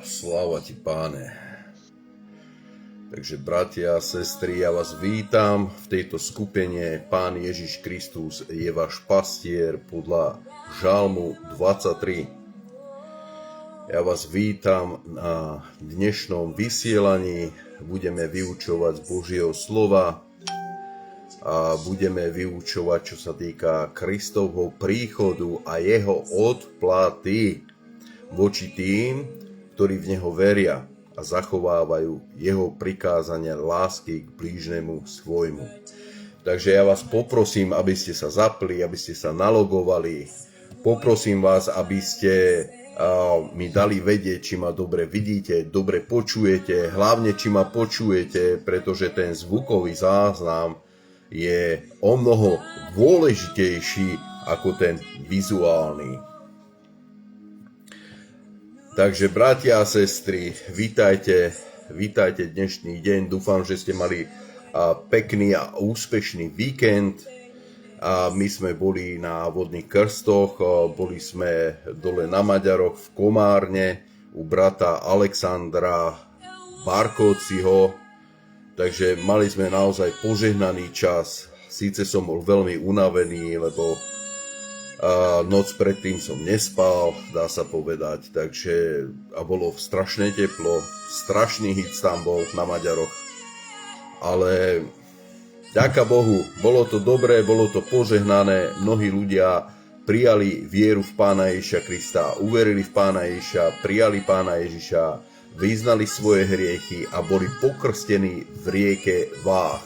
Sláva ti, Páne. Takže bratia a sestry, ja vás vítam v tejto skupine. Pán Ježiš Kristus je váš pastier podľa Žalmu 23. Ja vás vítam na dnešnom vysielaní. Budeme vyučovať z Božieho slova a budeme vyučovať, čo sa týka Kristovho príchodu a jeho odplaty voči tým, ktorí v Neho veria a zachovávajú Jeho prikázania lásky k blížnemu svojmu. Takže ja vás poprosím, aby ste sa zapli, aby ste sa nalogovali. Poprosím vás, aby ste mi dali vedieť, či ma dobre vidíte, dobre počujete, hlavne či ma počujete, pretože ten zvukový záznam je o mnoho dôležitejší ako ten vizuálny. Takže bratia a sestry, vítajte dnešný deň. Dúfam, že ste mali pekný a úspešný víkend. My sme boli na vodných krstoch, boli sme dole na Maďaroch v Komárne u brata Alexandra Barkóciho. Takže mali sme naozaj požehnaný čas. Síce som bol veľmi unavený, lebo noc predtým som nespal, dá sa povedať, takže a bolo strašne teplo, strašný hit tam bol na Maďaroch, ale ďaká Bohu, bolo to dobré, bolo to požehnané, mnohí ľudia prijali vieru v Pána Ježiša Krista, uverili v Pána Ježiša, prijali Pána Ježiša, vyznali svoje hriechy a boli pokrstení v rieke Váh.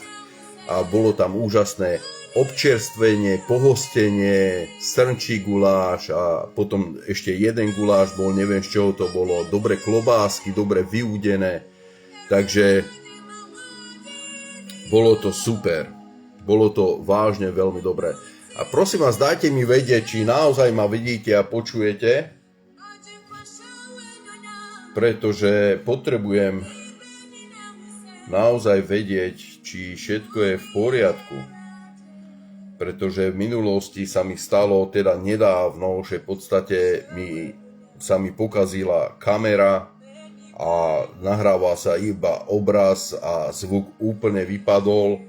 A bolo tam úžasné občerstvenie, pohostenie, srnčí guláš a potom ešte jeden guláš bol, neviem z čoho to bolo, dobre klobásky, dobre vyúdené, takže bolo to super, bolo to vážne veľmi dobré. A prosím vás, dajte mi vedieť, či naozaj ma vidíte a počujete, pretože potrebujem naozaj vedieť, či všetko je v poriadku. Pretože v minulosti sa mi stalo teda nedávno, že v podstate sa mi pokazila kamera a nahráva sa iba obraz a zvuk úplne vypadol.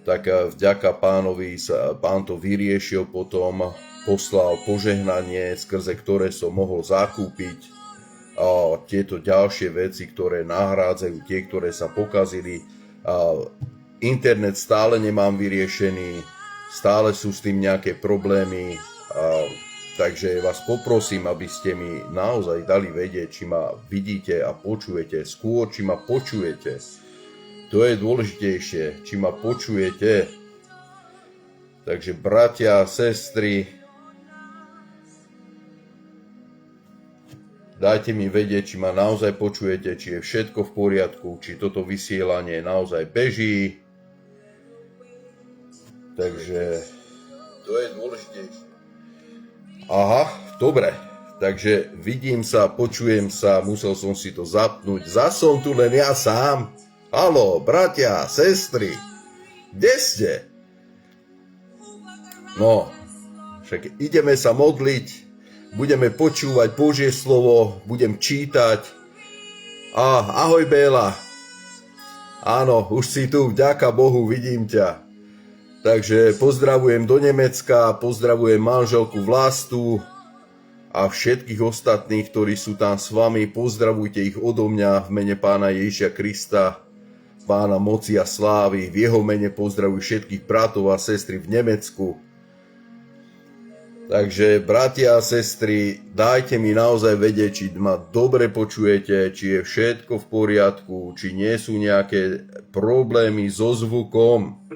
Tak vďaka pánovi pán to vyriešil, potom poslal požehnanie, skrze ktoré som mohol zakúpiť tieto ďalšie veci, ktoré nahrádzajú tie, ktoré sa pokazili. Internet stále nemám vyriešený, stále sú s tým nejaké problémy, takže vás poprosím, aby ste mi naozaj dali vedieť, či ma vidíte a počujete, skôr či ma počujete. To je dôležitejšie, či ma počujete. Takže bratia a sestry, dajte mi vedieť, či ma naozaj počujete, či je všetko v poriadku, či toto vysielanie naozaj beží. Takže to je dôležitejšie. Aha, dobre. Takže vidím sa, počujem sa, musel som si to zapnúť. Zas som tu len ja sám. Haló, bratia, sestry, kde ste? No, však ideme sa modliť, budeme počúvať Božie slovo, budem čítať. Ahoj Béla. Áno, už si tu, vďaka Bohu, vidím ťa. Takže pozdravujem do Nemecka, pozdravujem manželku Vlastu a všetkých ostatných, ktorí sú tam s vami. Pozdravujte ich odo mňa v mene Pána Ježiša Krista, Pána moci a slávy. V jeho mene pozdravujem všetkých bratov a sestry v Nemecku. Takže bratia a sestry, dajte mi naozaj vedieť, či ma dobre počujete, či je všetko v poriadku, či nie sú nejaké problémy so zvukom.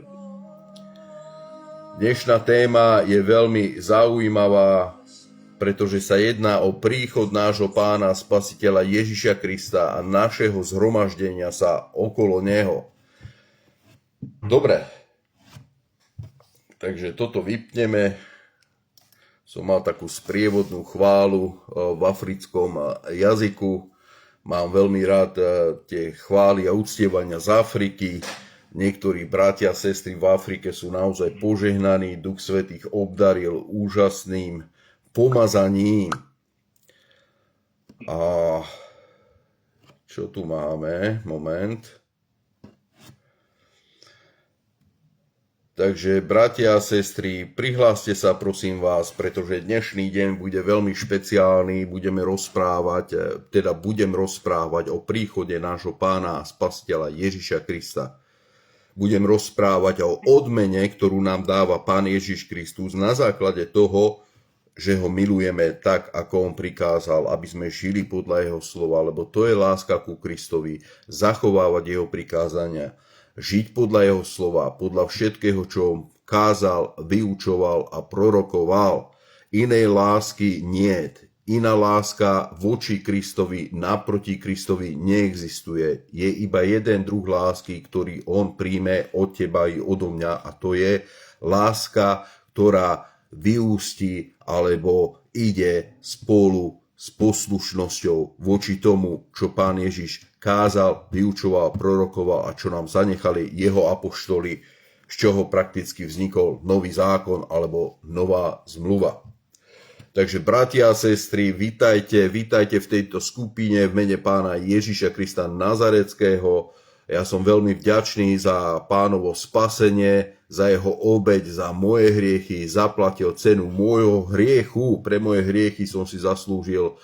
Dnešná téma je veľmi zaujímavá, pretože sa jedná o príchod nášho Pána Spasiteľa Ježiša Krista a našeho zhromaždenia sa okolo Neho. Dobre, takže toto vypneme. Som mal takú sprievodnú chválu v africkom jazyku. Mám veľmi rád tie chvály a uctievania z Afriky. Niektorí bratia a sestry v Afrike sú naozaj požehnaní, Duch Svätý ich obdaril úžasným pomazaním. A Čo tu máme? Moment. Takže, bratia a sestry, prihláste sa, prosím vás, pretože dnešný deň bude veľmi špeciálny. Budem rozprávať o príchode nášho Pána a Spasiteľa Ježiša Krista. Budem rozprávať o odmene, ktorú nám dáva Pán Ježiš Kristus na základe toho, že ho milujeme tak, ako on prikázal, aby sme žili podľa jeho slova, lebo to je láska ku Kristovi, zachovávať jeho prikázania, žiť podľa jeho slova, podľa všetkého, čo on kázal, vyučoval a prorokoval. Inej lásky niet. Iná láska voči Kristovi, naproti Kristovi neexistuje. Je iba jeden druh lásky, ktorý on príjme od teba i odo mňa, a to je láska, ktorá vyústi alebo ide spolu s poslušnosťou voči tomu, čo Pán Ježiš kázal, vyučoval, prorokoval a čo nám zanechali jeho apoštoli, z čoho prakticky vznikol nový zákon alebo nová zmluva. Takže, bratia a sestry, vítajte v tejto skupine v mene Pána Ježiša Krista Nazareckého. Ja som veľmi vďačný za Pánovo spasenie, za jeho obeť, za moje hriechy, zaplatil cenu môjho hriechu. Pre moje hriechy som si zaslúžil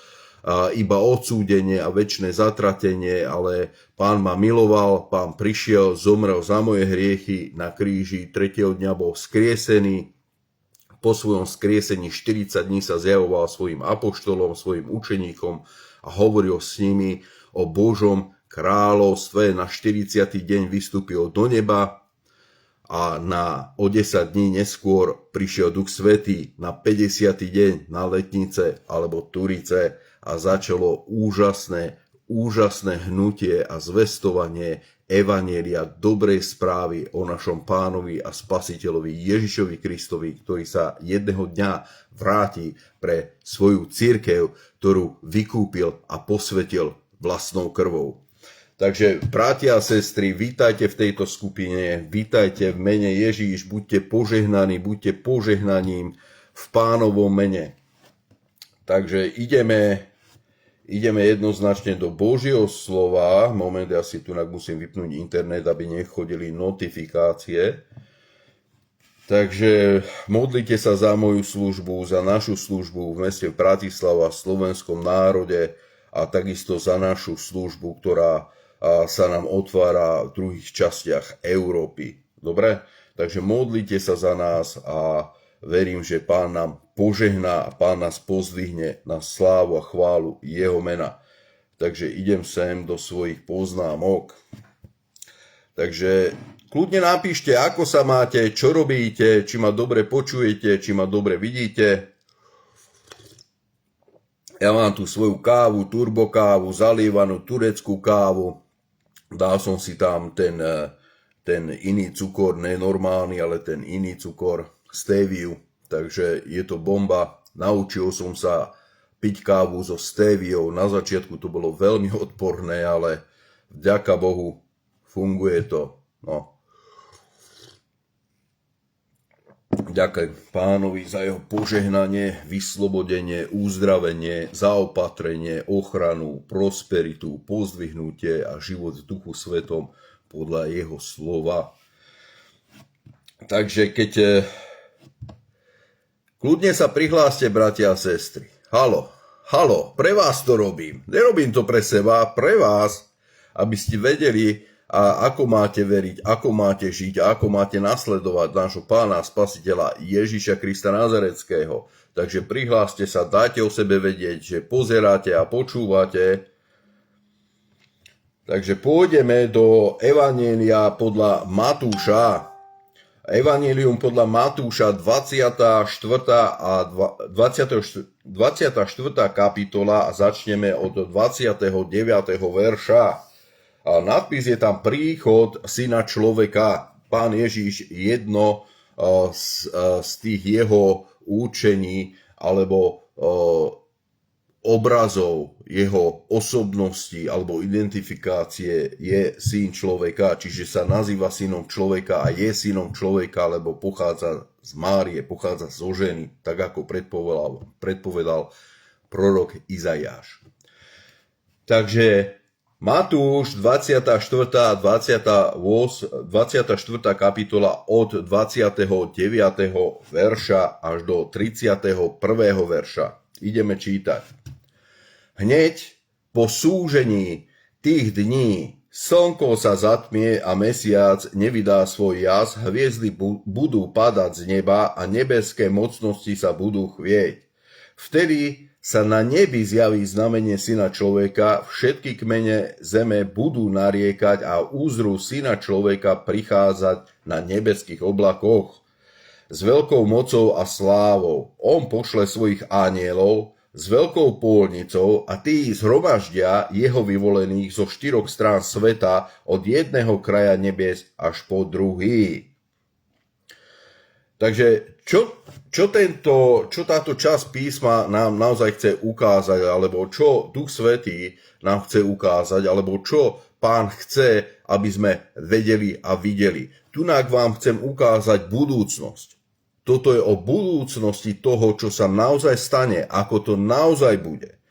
iba odsúdenie a večné zatratenie, ale Pán ma miloval, Pán prišiel, zomrel za moje hriechy na kríži, 3. dňa bol vzkriesený. Po svojom skriesení 40 dní sa zjavoval svojim apoštolom, svojim učeníkom a hovoril s nimi o Božom kráľovstve. Na 40. deň vystúpil do neba a o 10 dní neskôr prišiel Duch Svätý na 50. deň na Letnice alebo Turice a začalo úžasné hnutie a zvestovanie evanjelia, dobrej správy o našom Pánovi a Spasiteľovi Ježišovi Kristovi, ktorý sa jedného dňa vráti pre svoju cirkev, ktorú vykúpil a posvetil vlastnou krvou. Takže, bratia a sestry, vítajte v tejto skupine, vítajte v mene Ježíš, buďte požehnaní, buďte požehnaním v Pánovom mene. Takže ideme jednoznačne do Božieho slova. Moment, ja si tu musím vypnúť internet, aby nechodili notifikácie. Takže modlite sa za moju službu, za našu službu v meste Bratislava, v slovenskom národe a takisto za našu službu, ktorá sa nám otvára v druhých častiach Európy. Dobre? Takže modlite sa za nás a verím, že Pán nám požehná a Pán nás pozdvihne na slávu a chválu jeho mena. Takže idem sem do svojich poznámok. Takže kľudne napíšte, ako sa máte, čo robíte, či ma dobre počujete, či ma dobre vidíte. Ja mám tu svoju kávu, turbokávu, zalievanú tureckú kávu. Dal som si tam ten iný cukor, ne normálny, ale ten iný cukor, stéviu. Takže je to bomba. Naučil som sa piť kávu so stéviou. Na začiatku to bolo veľmi odporné, ale vďaka Bohu funguje to. No. Ďakujem Pánovi za jeho požehnanie, vyslobodenie, uzdravenie, zaopatrenie, ochranu, prosperitu, pozdvihnutie a život v Duchu Svetom podľa jeho slova. Takže kľudne sa prihláste, bratia a sestry. Haló, pre vás to robím. Nerobím to pre seba, pre vás, aby ste vedeli, ako máte veriť, ako máte žiť a ako máte nasledovať nášho Pána a Spasiteľa Ježiša Krista Nazareckého. Takže prihláste sa, dajte o sebe vedieť, že pozeráte a počúvate. Takže pôjdeme do Evanjelia podľa Matúša. Evanjelium podľa Matúša 24. kapitola a začneme od 29. verša. A nadpis je tam príchod Syna človeka. Pán Ježiš jedno z tých jeho účení alebo obrazov jeho osobnosti alebo identifikácie je Syn človeka, čiže sa nazýva synom človeka a je synom človeka, lebo pochádza z Márie, pochádza zo ženy, tak ako predpovedal prorok Izaiáš. Takže Matúš 24. a 24. kapitola od 29. verša až do 31. verša. Ideme čítať. Hneď po súžení tých dní slnko sa zatmie a mesiac nevydá svoj jas, hviezdy budú padať z neba a nebeské mocnosti sa budú chvieť. Vtedy sa na nebi zjaví znamenie Syna človeka, všetky kmene zeme budú nariekať a uzrú Syna človeka prichádzať na nebeských oblakoch s veľkou mocou a slávou. On pošle svojich anielov s veľkou pôlnicou a tí zhromaždia jeho vyvolených zo 4 strán sveta od jedného kraja nebies až po druhý. Takže čo táto časť písma nám naozaj chce ukázať, alebo čo Duch Svätý nám chce ukázať, alebo čo Pán chce, aby sme vedeli a videli. Tunak vám chcem ukázať budúcnosť. Toto je o budúcnosti toho, čo sa naozaj stane, ako to naozaj bude.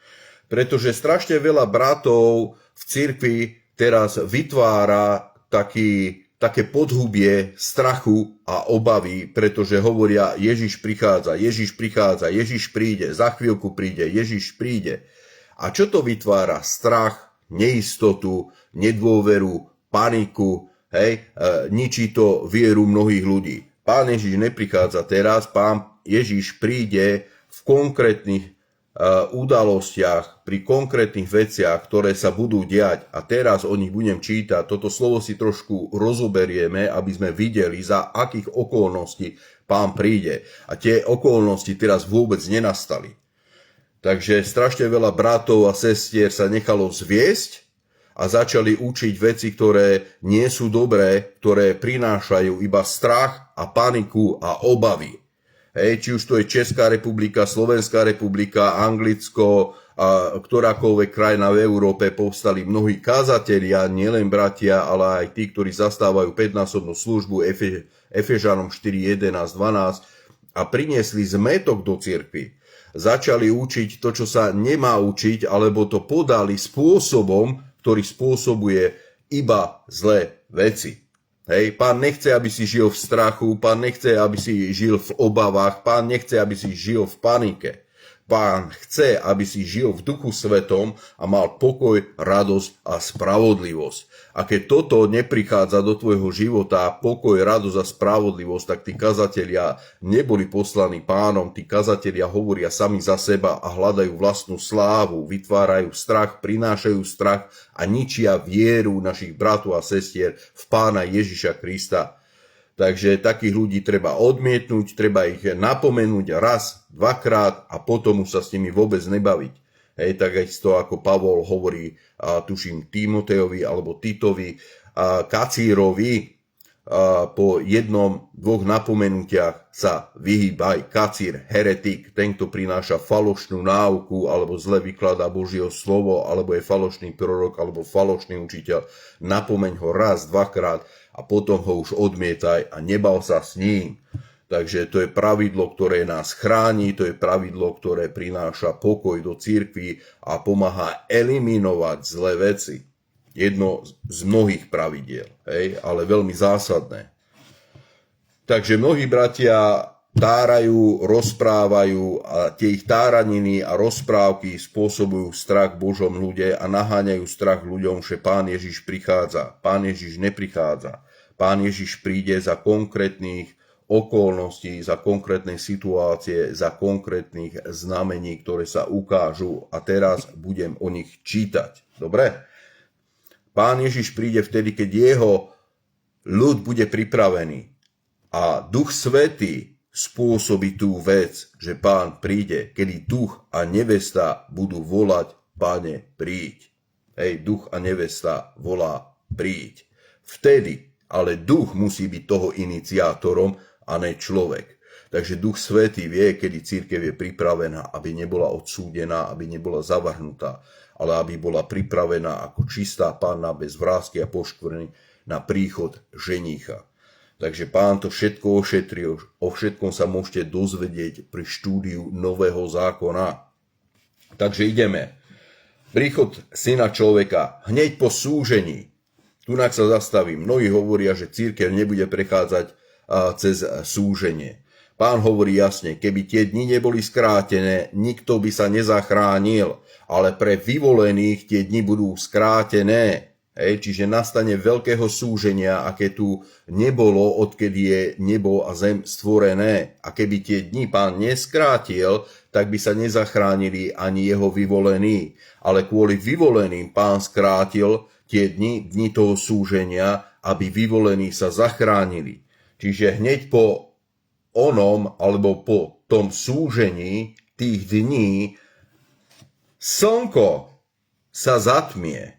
Pretože strašne veľa bratov v cirkvi teraz vytvára také podhubie strachu a obavy, pretože hovoria Ježiš prichádza, Ježiš príde, za chvíľku príde, Ježiš príde. A čo to vytvára? Strach, neistotu, nedôveru, paniku, ničí to vieru mnohých ľudí. Pán Ježiš neprichádza teraz, Pán Ježiš príde v konkrétnych udalostiach, pri konkrétnych veciach, ktoré sa budú diať. A teraz o nich budem čítať. Toto slovo si trošku rozoberieme, aby sme videli, za akých okolností Pán príde. A tie okolnosti teraz vôbec nenastali. Takže strašne veľa bratov a sestier sa nechalo zviesť a začali učiť veci, ktoré nie sú dobré, ktoré prinášajú iba strach a paniku a obavy. Či už to je Česká republika, Slovenská republika, Anglicko a ktorákoľvek krajina v Európe, povstali mnohí kazatelia, nielen bratia, ale aj tí, ktorí zastávajú 5-násobnú službu Efežanom 4, 11, 12 a priniesli zmätok do cirkvi. Začali učiť to, čo sa nemá učiť, alebo to podali spôsobom, ktorý spôsobuje iba zlé veci. Pán nechce, aby si žil v strachu, Pán nechce, aby si žil v obavách, Pán nechce, aby si žil v panike. Pán chce, aby si žil v Duchu Svetom a mal pokoj, radosť a spravodlivosť. A keď toto neprichádza do tvojho života, pokoj, radosť a spravodlivosť, tak tí kazatelia neboli poslaní Pánom, tí kazatelia hovoria sami za seba a hľadajú vlastnú slávu, vytvárajú strach, prinášajú strach a ničia vieru našich bratov a sestier v Pána Ježiša Krista. Takže takých ľudí treba odmietnúť, treba ich napomenúť raz, dvakrát a potom už sa s nimi vôbec nebaviť. Takisto ako Pavol hovorí, tuším, Timotejovi alebo Titovi, kacírovi, po jednom, dvoch napomenutiach sa vyhýbaj. Kacír, heretik, ten, kto prináša falošnú náuku alebo zle vykladá Božieho slovo, alebo je falošný prorok alebo falošný učiteľ. Napomeň ho raz, dvakrát a potom ho už odmietaj a nebav sa s ním. Takže to je pravidlo, ktoré nás chráni, to je pravidlo, ktoré prináša pokoj do cirkvi a pomáha eliminovať zlé veci. Jedno z mnohých pravidiel, ale veľmi zásadné. Takže mnohí bratia tárajú, rozprávajú a tie ich táraniny a rozprávky spôsobujú strach v Božom ľude a naháňajú strach ľuďom, že Pán Ježiš prichádza. Pán Ježiš neprichádza. Pán Ježiš príde za konkrétnych okolností, za konkrétne situácie, za konkrétnych znamení, ktoré sa ukážu. A teraz budem o nich čítať. Dobre? Pán Ježiš príde vtedy, keď jeho ľud bude pripravený. A Duch Svätý spôsobí tú vec, že Pán príde, kedy duch a nevesta budú volať: Pane, príď. Duch a nevesta volá: príď. Vtedy, ale duch musí byť toho iniciátorom a ne človek. Takže Duch Svätý vie, kedy cirkev je pripravená, aby nebola odsúdená, aby nebola zavrhnutá, ale aby bola pripravená ako čistá panna bez vrásky a poškvrny na príchod ženícha. Takže Pán to všetko ošetril, o všetkom sa môžete dozvedieť pri štúdiu Nového zákona. Takže ideme. príchod Syna človeka hneď po súžení. Tunak sa zastavím. Mnohí hovoria, že cirkev nebude prechádzať cez súženie. Pán hovorí jasne, keby tie dni neboli skrátené, nikto by sa nezachránil, ale pre vyvolených tie dni budú skrátené. Čiže nastane veľkého súženia, aké tu nebolo, odkedy je nebo a zem stvorené. A keby tie dni Pán neskrátil, tak by sa nezachránili ani jeho vyvolení. Ale kvôli vyvoleným Pán skrátil tie dni toho súženia, aby vyvolení sa zachránili. Čiže hneď po onom, alebo po tom súžení tých dní, slnko sa zatmie.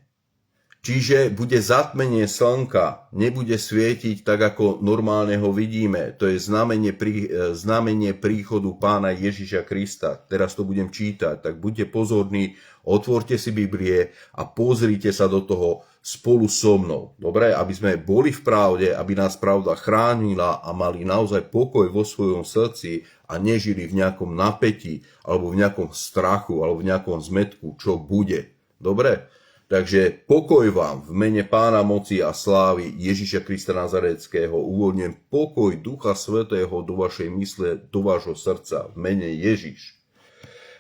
Čiže bude zatmenie slnka, nebude svietiť tak, ako normálne ho vidíme. To je znamenie príchodu Pána Ježiša Krista. Teraz to budem čítať, tak buďte pozorní, otvorte si Biblie a pozrite sa do toho spolu so mnou. Dobre, aby sme boli v pravde, aby nás pravda chránila a mali naozaj pokoj vo svojom srdci a nežili v nejakom napätí, alebo v nejakom strachu, alebo v nejakom zmätku, čo bude. Dobre? Takže pokoj vám v mene Pána moci a slávy Ježiša Krista Nazareckého. Uvoľňujem pokoj Ducha Svätého do vašej mysle, do vášho srdca v mene Ježiš.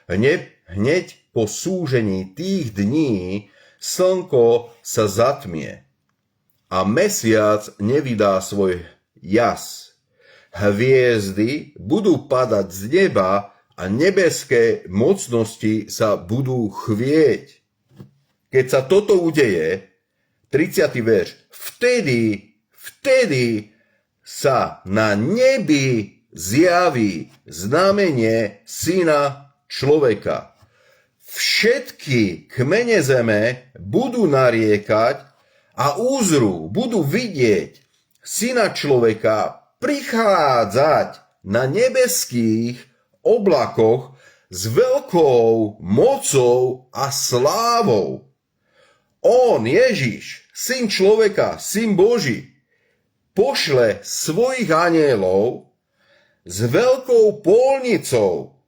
Hneď po súžení tých dní slnko sa zatmie a mesiac nevydá svoj jas. Hviezdy budú padať z neba a nebeské mocnosti sa budú chvieť. Keď sa toto udeje, 30. verš, vtedy sa na nebi zjaví znamenie Syna človeka. Všetky kmene zeme budú nariekať a uzrú, budú vidieť Syna človeka prichádzať na nebeských oblakoch s veľkou mocou a slávou. On, Ježiš, Syn človeka, Syn Boží, pošle svojich anjelov s veľkou polnicou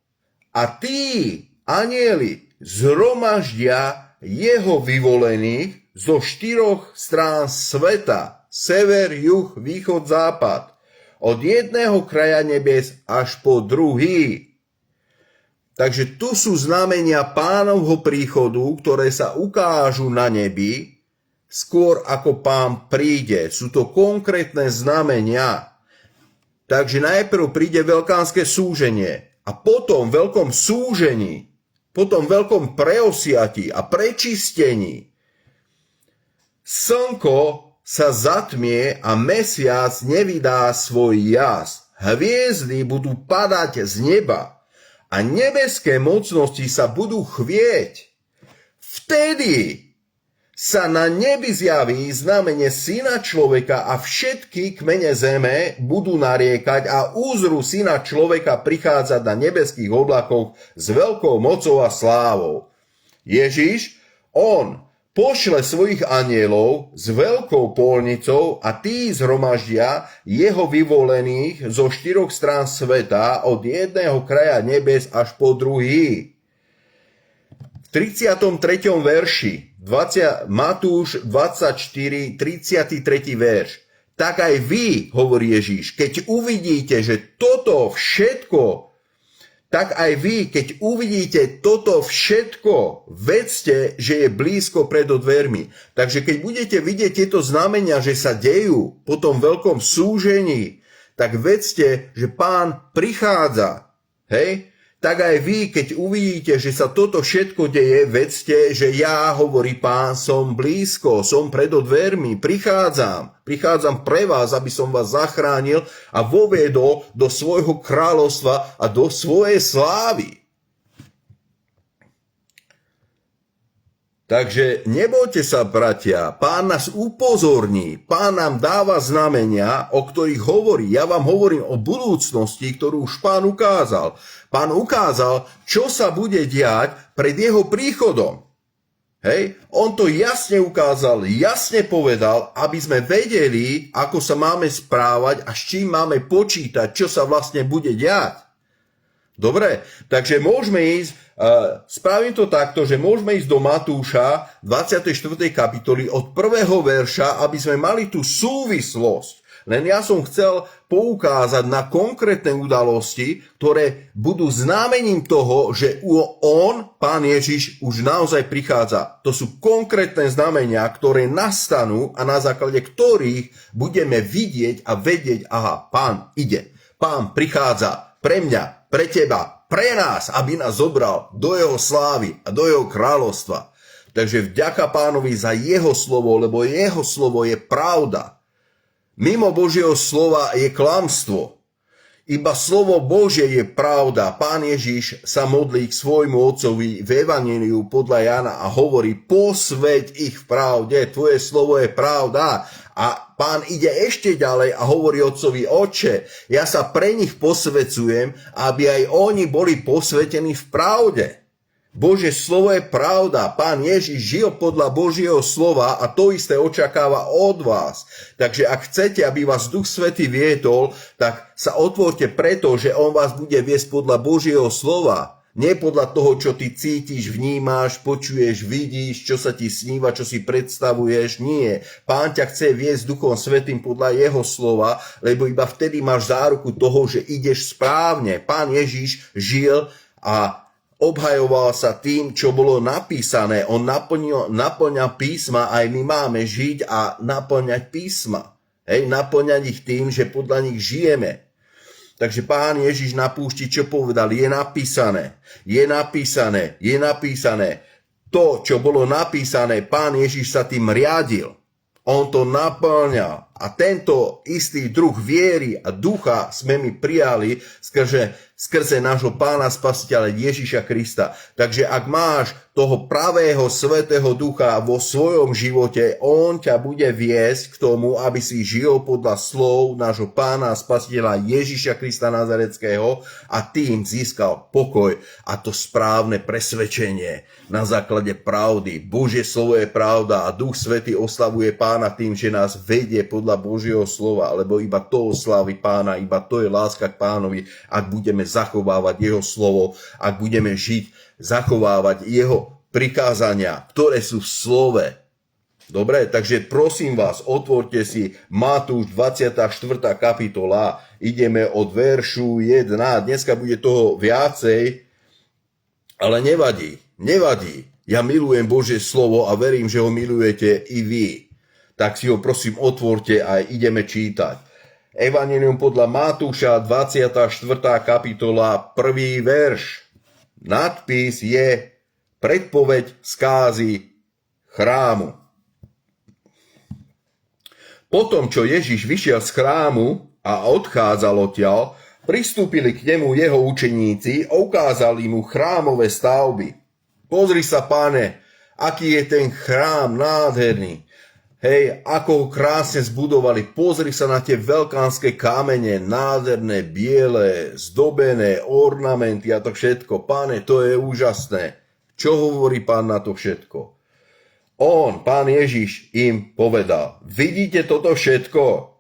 a tí anjeli zhromaždia jeho vyvolených zo 4 strán sveta, sever, juh, východ, západ, od jedného kraja nebes až po druhý. Takže tu sú znamenia Pánovho príchodu, ktoré sa ukážu na nebi, skôr ako Pán príde. Sú to konkrétne znamenia. Takže najprv príde veľkánske súženie a potom veľkom súžení, potom veľkom preosiati a prečistení slnko sa zatmie a mesiac nevydá svoj jas. Hviezdy budú padať z neba a nebeské mocnosti sa budú chvieť. Vtedy sa na nebi zjaví znamenie Syna človeka a všetky kmene zeme budú nariekať a uzrú Syna človeka prichádzať na nebeských oblakoch s veľkou mocou a slávou. Ježiš, on pošle svojich anjelov s veľkou polnicou a tí zhromaždia jeho vyvolených zo 4 strán sveta od jedného kraja nebes až po druhý. V 33. verši Matúš 24, 33. verš. Tak aj vy, hovorí Ježíš, keď uvidíte, že toto všetko, tak aj vy, keď uvidíte toto všetko, vedzte, že je blízko pred dvermi. Takže keď budete vidieť tieto znamenia, že sa dejú po tom veľkom súžení, tak vedzte, že Pán prichádza. Hej? Tak aj vy, keď uvidíte, že sa toto všetko deje, vedzte, že ja, hovorí Pán, som blízko, som pred dvermi, prichádzam pre vás, aby som vás zachránil a voviedol do svojho kráľovstva a do svojej slávy. Takže nebojte sa, bratia, Pán nás upozorní, Pán nám dáva znamenia, o ktorých hovorí. Ja vám hovorím o budúcnosti, ktorú už Pán ukázal. Pán ukázal, čo sa bude diať pred jeho príchodom. Hej? On to jasne ukázal, jasne povedal, aby sme vedeli, ako sa máme správať a s čím máme počítať, čo sa vlastne bude diať. Dobre, takže môžeme ísť, spravím to takto, že môžeme ísť do Matúša 24. kapitoly od 1. verša, aby sme mali tú súvislosť. Len ja som chcel poukázať na konkrétne udalosti, ktoré budú znamením toho, že on, Pán Ježiš, už naozaj prichádza. To sú konkrétne znamenia, ktoré nastanú a na základe ktorých budeme vidieť a vedieť, aha, Pán ide, Pán prichádza pre mňa, pre teba, pre nás, aby nás zobral do jeho slávy a do jeho kráľovstva. Takže vďaka Pánovi za jeho slovo, lebo jeho slovo je pravda. Mimo Božieho slova je klamstvo. Iba slovo Božie je pravda. Pán Ježiš sa modlí k svojmu otcovi v Evanjeliu podľa Jana a hovorí, posväť ich v pravde, tvoje slovo je pravda. A Pán ide ešte ďalej a hovorí otcovi, Otče, ja sa pre nich posväcujem, aby aj oni boli posvätení v pravde. Božie slovo je pravda. Pán Ježiš žil podľa Božieho slova a to isté očakáva od vás. Takže ak chcete, aby vás Duch Svätý viedol, tak sa otvorte preto, že on vás bude viesť podľa Božieho slova. Nie podľa toho, čo ty cítiš, vnímáš, počuješ, vidíš, čo sa ti sníva, čo si predstavuješ. Nie. Pán ťa chce viesť Duchom Svätým podľa jeho slova, lebo iba vtedy máš záruku toho, že ideš správne. Pán Ježiš žil a obhajoval sa tým, čo bolo napísané. On naplňa písma, aj my máme žiť a naplňať písma. Naplňať ich tým, že podľa nich žijeme. Takže Pán Ježiš na púšti, čo povedal, je napísané. To, čo bolo napísané, Pán Ježiš sa tým riadil. On to naplňal. A tento istý druh viery a ducha sme my prijali skrze nášho Pána Spasiteľa Ježiša Krista. Takže ak máš toho pravého svätého ducha vo svojom živote, on ťa bude viesť k tomu, aby si žil podľa slov nášho Pána Spasiteľa Ježiša Krista Nazareckého a tým získal pokoj a to správne presvedčenie na základe pravdy. Božie slovo je pravda a Duch Svätý oslavuje Pána tým, že nás vedie podľa Božieho slova, lebo iba to oslávi Pána, iba to je láska k Pánovi, ak budeme zachovávať jeho slovo, ak budeme žiť, zachovávať jeho prikázania, ktoré sú v slove. Dobre, takže prosím vás, otvorte si Matúš 24. kapitola, ideme od veršu 1, dneska bude toho viacej, ale nevadí. Ja milujem Božie slovo a verím, že ho milujete i vy. Tak si ho prosím otvorte a ideme čítať. Evanjelium podľa Matúša, 24. kapitola, 1. verš. Nadpis je predpoveď skázy chrámu. Potom, čo Ježiš vyšiel z chrámu a odchádzal odtiaľ, pristúpili k nemu jeho učeníci a ukázali mu chrámové stavby. Pozri sa, Pane, aký je ten chrám nádherný. Hej, ako ho krásne zbudovali. Pozri sa na tie veľkánske kamene, nádherné, biele, zdobené, ornamenty a to všetko. Pane, to je úžasné. Čo hovorí Pán na to všetko? Pán Ježiš, im povedal, vidíte toto všetko?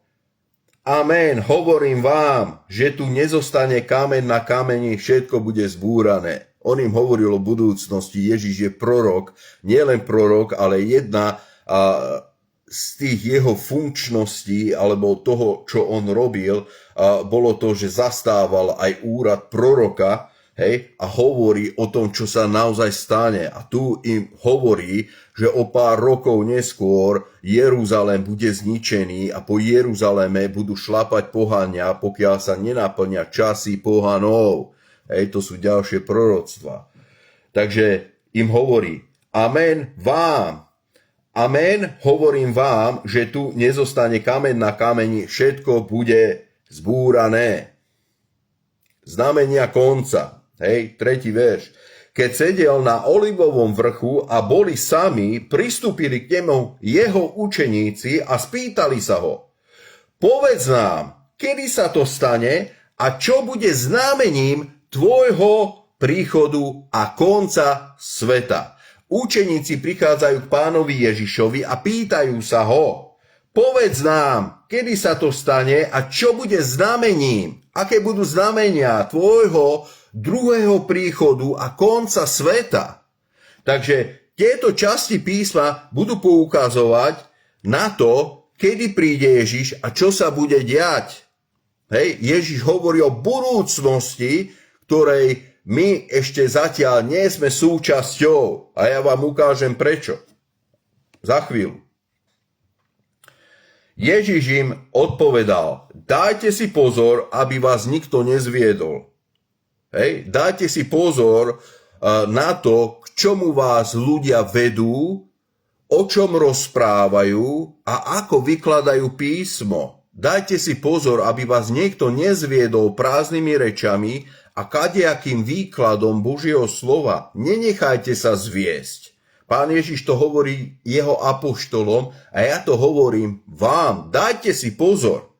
Amen, hovorím vám, že tu nezostane kameň na kameni, všetko bude zbúrané. On im hovoril o budúcnosti. Ježiš je prorok, nielen prorok, ale jedna z tých jeho funkčností, alebo toho, čo on robil, bolo to, že zastával aj úrad proroka, hej, a hovorí o tom, čo sa naozaj stane. A tu im hovorí, že o pár rokov neskôr Jeruzalém bude zničený a po Jeruzaléme budú šlapať pohania, pokiaľ sa nenaplňa časy pohanov. Hej, to sú ďalšie proroctva. Takže im hovorí, Amen, hovorím vám, že tu nezostane kameň na kameni, všetko bude zbúrané. Znamenia konca. Hej, 3. verš. Keď sedel na Olivovom vrchu a boli sami, pristúpili k nemu jeho učeníci a spýtali sa ho. Povedz nám, kedy sa to stane a čo bude znamením tvojho príchodu a konca sveta. Učeníci prichádzajú k Pánovi Ježišovi a pýtajú sa ho, povedz nám, kedy sa to stane a čo bude znamením, aké budú znamenia tvojho druhého príchodu a konca sveta. Takže tieto časti písma budú poukazovať na to, kedy príde Ježiš a čo sa bude diať. Hej, Ježiš hovorí o budúcnosti, ktorej my ešte zatiaľ nie sme súčasťou. A ja vám ukážem prečo. Za chvíľu. Ježiš im odpovedal, dajte si pozor, aby vás nikto nezviedol. Hej, dajte si pozor na to, k čomu vás ľudia vedú, o čom rozprávajú a ako vykladajú písmo. Dajte si pozor, aby vás niekto nezviedol prázdnymi rečami a kadejakým výkladom Božieho slova. Nenechajte sa zviesť. Pán Ježiš to hovorí jeho apoštolom a ja to hovorím vám. Dajte si pozor.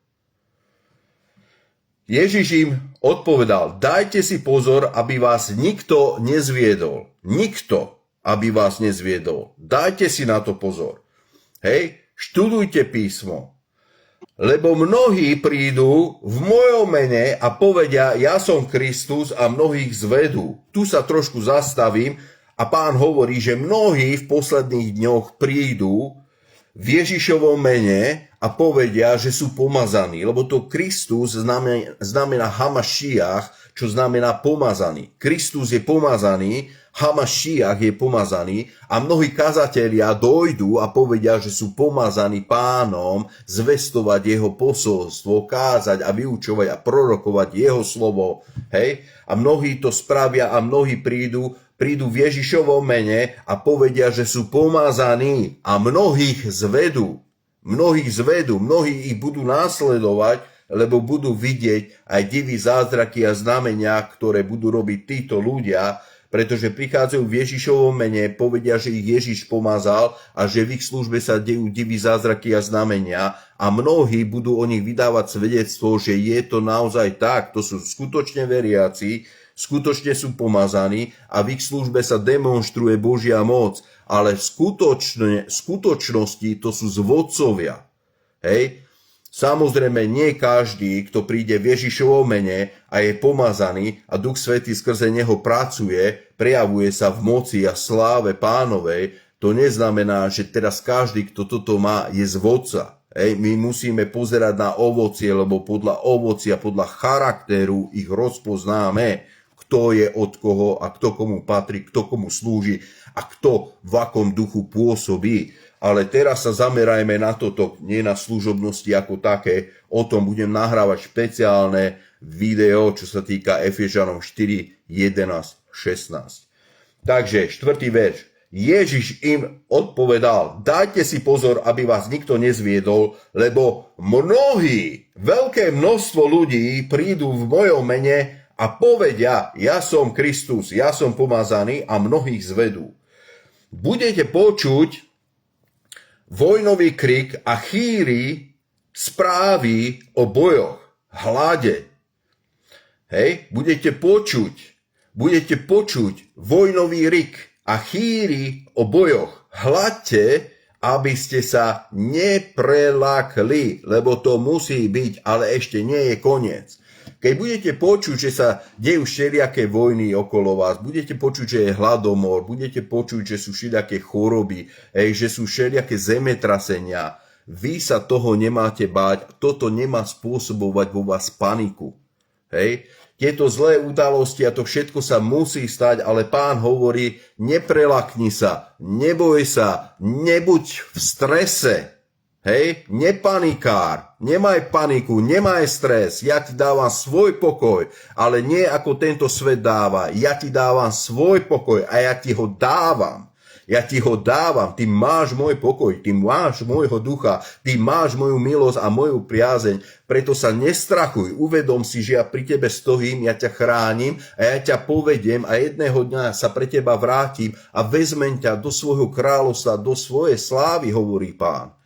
Ježiš im odpovedal, dajte si pozor, aby vás nikto nezviedol. Nikto, aby vás nezviedol. Dajte si na to pozor. Hej, študujte písmo. Lebo mnohí prídu v mojom mene a povedia, ja som Kristus a mnohých zvedú. Tu sa trošku zastavím a Pán hovorí, že mnohí v posledných dňoch prídu v Ježišovom mene a povedia, že sú pomazaní. Lebo to Kristus znamená Hamašiach, čo znamená pomazaný. Kristus je pomazaný, Hamašiach je pomazaný a mnohí kazatelia dojdú a povedia, že sú pomazaní Pánom zvestovať jeho posolstvo, kázať a vyučovať a prorokovať jeho slovo. Hej? A mnohí to spravia a mnohí prídu v Ježišovom mene a povedia, že sú pomazaní a mnohých zvedú. Mnohí ich budú následovať, lebo budú vidieť aj divy, zázraky a znamenia, ktoré budú robiť títo ľudia, pretože prichádzajú v Ježišovom mene, povedia, že ich Ježiš pomazal a že v ich službe sa dejú divy, zázraky a znamenia a mnohí budú o nich vydávať svedectvo, že je to naozaj tak, to sú skutočne veriaci, skutočne sú pomazaní a v ich službe sa demonstruje Božia moc, ale v skutočnosti to sú zvodcovia. Hej? Samozrejme, nie každý, kto príde v Ježišovom mene a je pomazaný a Duch Svätý skrze neho pracuje, prejavuje sa v moci a sláve Pánovej, to neznamená, že teraz každý, kto toto má, je zvodca. Hej, my musíme pozerať na ovocie, lebo podľa ovocia, podľa charakteru ich rozpoznáme, kto je od koho a kto komu patrí, kto komu slúži a kto v akom duchu pôsobí. Ale teraz sa zamerajme na toto, nie na služobnosti ako také. O tom budem nahrávať špeciálne video, čo sa týka Efežanom 4, 11, 16. Takže 4. verš. Ježiš im odpovedal, dajte si pozor, aby vás nikto nezviedol, lebo mnohí, veľké množstvo ľudí prídu v mojom mene a povedia, ja som Kristus, ja som pomazaný a mnohých zvedú. Budete počuť vojnový krik a chýry správy o bojoch, hlade. Hej, budete počuť vojnový rik a chýry o bojoch. Hladte, aby ste sa neprelakli, lebo to musí byť, ale ešte nie je koniec. Keď budete počuť, že sa dejú všelijaké vojny okolo vás, budete počuť, že je hladomor, budete počuť, že sú všelijaké choroby, že sú všelijaké zemetrasenia, vy sa toho nemáte báť, toto nemá spôsobovať vo vás paniku. Hej? Tieto zlé udalosti a to všetko sa musí stať, ale Pán hovorí, neprelakni sa, neboj sa, nebuď v strese. Hej, nepanikár, nemaj paniku, nemaj stres, ja ti dávam svoj pokoj, ale nie ako tento svet dáva, ja ti dávam svoj pokoj a ja ti ho dávam. Ja ti ho dávam, ty máš môj pokoj, ty máš môjho ducha, ty máš moju milosť a moju priazeň, preto sa nestrachuj, uvedom si, že ja pri tebe stojím, ja ťa chránim a ja ťa povediem a jedného dňa sa pre teba vrátim a vezmem ťa do svojho kráľovstva, do svojej slávy, hovorí Pán.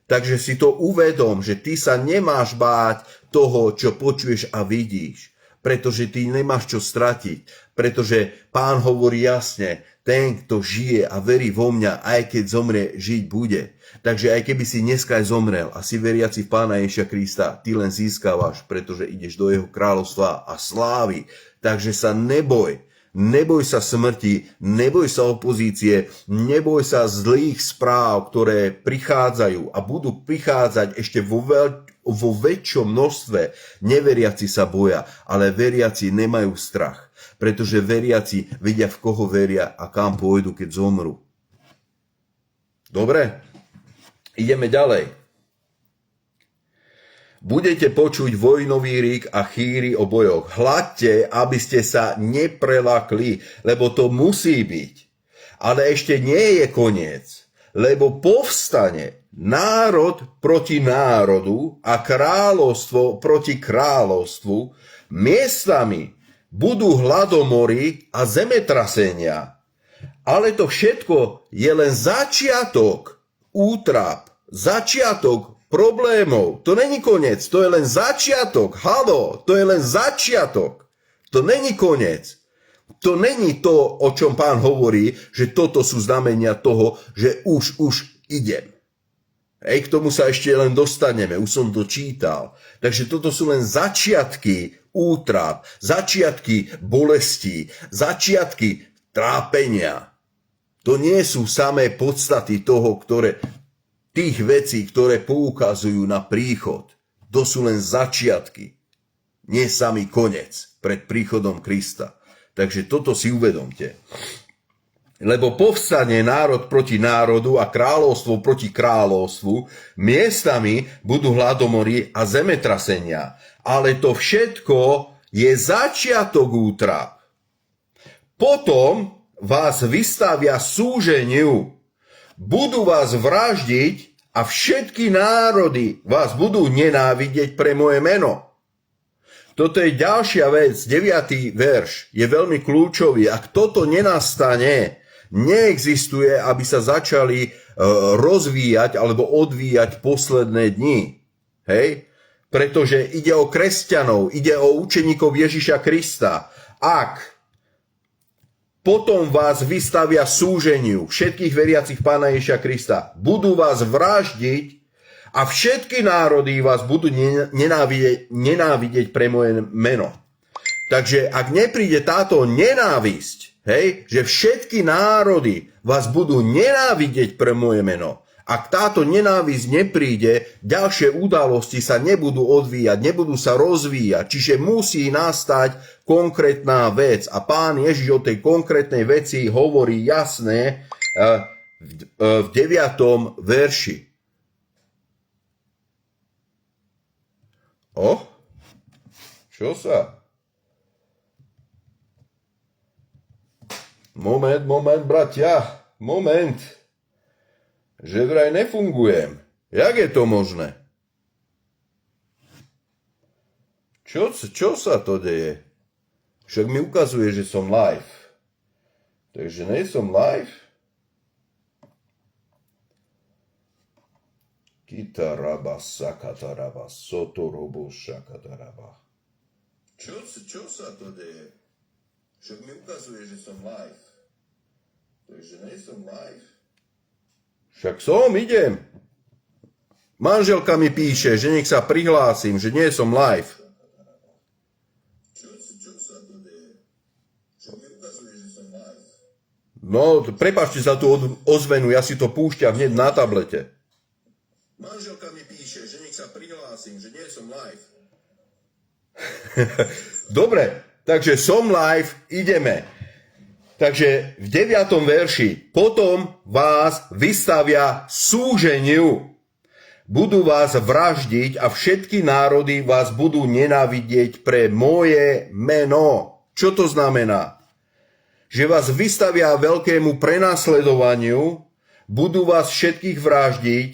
Takže si to uvedom, že ty sa nemáš báť toho, čo počuješ a vidíš, pretože ty nemáš čo stratiť, pretože Pán hovorí jasne, ten, kto žije a verí vo mňa, aj keď zomrie, žiť bude. Takže aj keby si dneska aj zomrel a si veriaci v Pána Ježiša Krista, ty len získavaš, pretože ideš do jeho kráľovstva a slávy. Takže sa neboj. Neboj sa smrti, neboj sa opozície, neboj sa zlých správ, ktoré prichádzajú a budú prichádzať ešte vo väčšom množstve. Neveriaci sa boja, ale veriaci nemajú strach, pretože veriaci vedia, v koho veria a kam pôjdu, keď zomru. Dobre? Ideme ďalej. Budete počuť vojnový rik a chýry o bojoch. Hladte, aby ste sa neprelakli, lebo to musí byť. Ale ešte nie je koniec, lebo povstane národ proti národu a kráľovstvo proti kráľovstvu. Miestami budú hladomory a zemetrasenia. Ale to všetko je len začiatok útrap, začiatok problémov. To není koniec, to je len začiatok. Haló, to je len začiatok. To není koniec. To není to, o čom Pán hovorí, že toto sú znamenia toho, že už idem. K tomu sa ešte len dostaneme, už som to čítal. Takže toto sú len začiatky útrap, začiatky bolesti, začiatky trápenia. To nie sú samé podstaty toho, tých vecí, ktoré poukazujú na príchod. To sú len začiatky, nie samý koniec pred príchodom Krista. Takže toto si uvedomte. Lebo povstane národ proti národu a kráľovstvo proti kráľovstvu, miestami budú hladomory a zemetrasenia. Ale to všetko je začiatok útrap. Potom vás vystavia súženiu, budú vás vraždiť a všetky národy vás budú nenávidieť pre moje meno. Toto je ďalšia vec, 9. verš je veľmi kľúčový. Ak toto nenastane, neexistuje, aby sa začali rozvíjať alebo odvíjať posledné dni. Hej? Pretože ide o kresťanov, ide o učeníkov Ježiša Krista. Ak potom vás vystavia súženiu všetkých veriacich Pána Ježiša Krista. Budú vás vraždiť a všetky národy vás budú nenávidieť pre moje meno. Takže ak nepríde táto nenávisť, hej, že všetky národy vás budú nenávidieť pre moje meno, ak táto nenávisť nepríde, ďalšie udalosti sa nebudú odvíjať, nebudú sa rozvíjať. Čiže musí nastať konkrétna vec. A Pán Ježiš o tej konkrétnej veci hovorí jasne v 9. verši. Čo sa? Moment, bratia, moment. Že vraj nefungujem. Jak je to možné? Čo sa to deje? Však mi ukazuje, že som live. Takže nie som live? Kitaraba, sakataraba, sotorobo, šakataraba. Čo sa to deje? Však mi ukazuje, že som live. Takže nie som live? Však idem. Manželka mi píše, že nech sa prihlásim, že nie som live. Čo sa to deje? Čo mi ukazuje, že som live? No, prepáčte za tú ozvenu, ja si to púšťam hneď na tablete. Manželka mi píše, že nech sa prihlásim, že nie som live. Dobre, takže som live, ideme. Takže v 9. verši, potom vás vystavia súženiu, budú vás vraždiť a všetky národy vás budú nenávidieť pre moje meno. Čo to znamená? Že vás vystavia veľkému prenasledovaniu, budú vás všetkých vraždiť,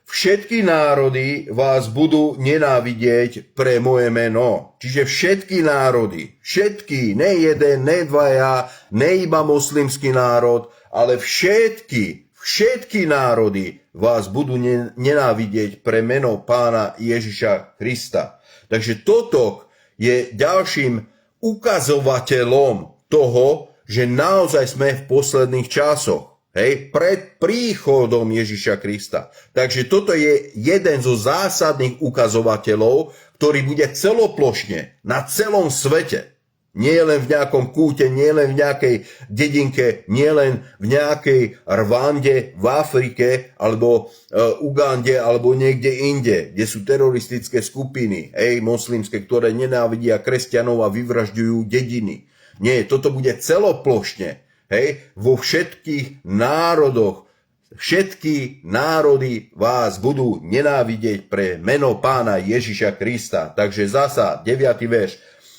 všetky národy vás budú nenávidieť pre moje meno. Čiže všetky národy, všetky, ne jeden, ne dvaja, ne iba moslimský národ, ale všetky národy vás budú nenávidieť pre meno Pána Ježiša Krista. Takže toto je ďalším ukazovateľom toho, že naozaj sme v posledných časoch. Hej, pred príchodom Ježiša Krista. Takže toto je jeden zo zásadných ukazovateľov, ktorý bude celoplošne na celom svete. Nie len v nejakom kúte, nie len v nejakej dedinke, nie len v nejakej Rwande v Afrike, alebo Ugande, alebo niekde inde, kde sú teroristické skupiny, moslimské, ktoré nenávidia kresťanov a vyvražďujú dediny. Nie, toto bude celoplošne. Vo všetkých národoch, všetky národy vás budú nenávidieť pre meno Pána Ježiša Krista. Takže zasa, 9. verš.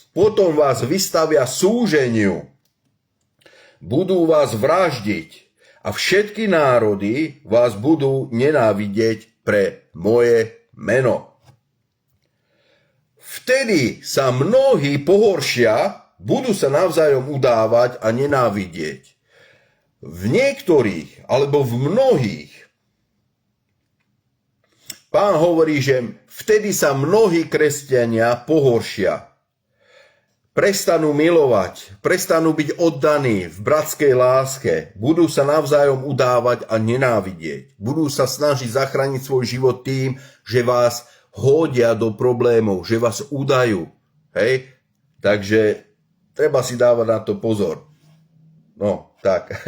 Potom vás vystavia súženiu, budú vás vraždiť a všetky národy vás budú nenávidieť pre moje meno. Vtedy sa mnohí pohoršia, budú sa navzájom udávať a nenávidieť. V niektorých, alebo v mnohých, Pán hovorí, že vtedy sa mnohí kresťania pohoršia. Prestanú milovať, prestanú byť oddaní v bratskej láske, budú sa navzájom udávať a nenávidieť. Budú sa snažiť zachrániť svoj život tým, že vás hodia do problémov, že vás udajú. Takže treba si dávať na to pozor. No, tak.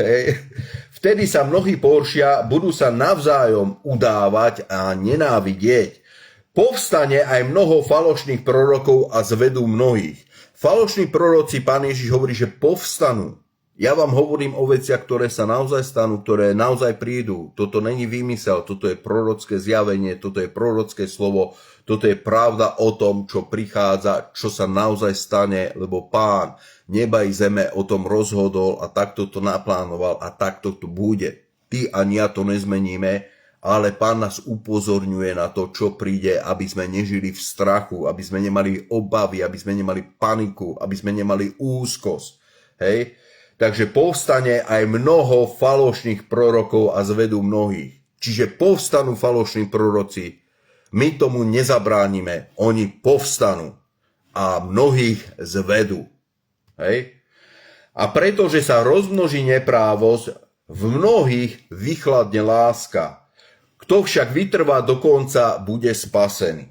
Vtedy sa mnohí pohoršia, budú sa navzájom udávať a nenávidieť. Povstane aj mnoho falošných prorokov a zvedú mnohých. Falošní proroci, Pán Ježiš hovorí, že povstanú. Ja vám hovorím o veciach, ktoré sa naozaj stanú, ktoré naozaj prídu. Toto není výmysel, toto je prorocké zjavenie, toto je prorocké slovo, toto je pravda o tom, čo prichádza, čo sa naozaj stane, lebo Pán neba i zeme o tom rozhodol a takto to naplánoval a takto to bude. Ty ani ja to nezmeníme, ale Pán nás upozorňuje na to, čo príde, aby sme nežili v strachu, aby sme nemali obavy, aby sme nemali paniku, aby sme nemali úzkosť. Takže povstane aj mnoho falošných prorokov a zvedú mnohých. Čiže povstanú falošní proroci, my tomu nezabránime, oni povstanú a mnohých zvedú. A pretože sa rozmnoží neprávosť, v mnohých vychladne láska. Kto však vytrvá do konca, bude spasený.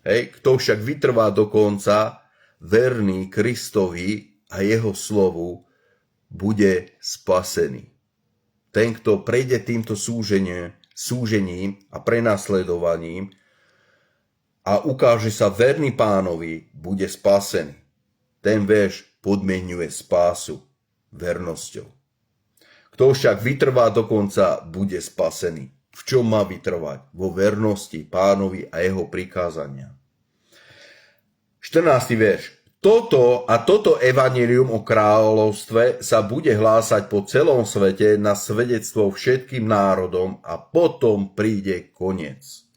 Kto však vytrvá do konca, verný Kristovi a jeho slovu, bude spasený. Ten, kto prejde týmto súžením a prenasledovaním a ukáže sa verný Pánovi, bude spasený. Ten verš podmienuje spásu vernosťou. Kto však vytrvá do konca, bude spasený. V čom má vytrvať? Vo vernosti Pánovi a jeho prikázania. 14. verš. Toto evanjelium o kráľovstve sa bude hlásať po celom svete na svedectvo všetkým národom a potom príde koniec.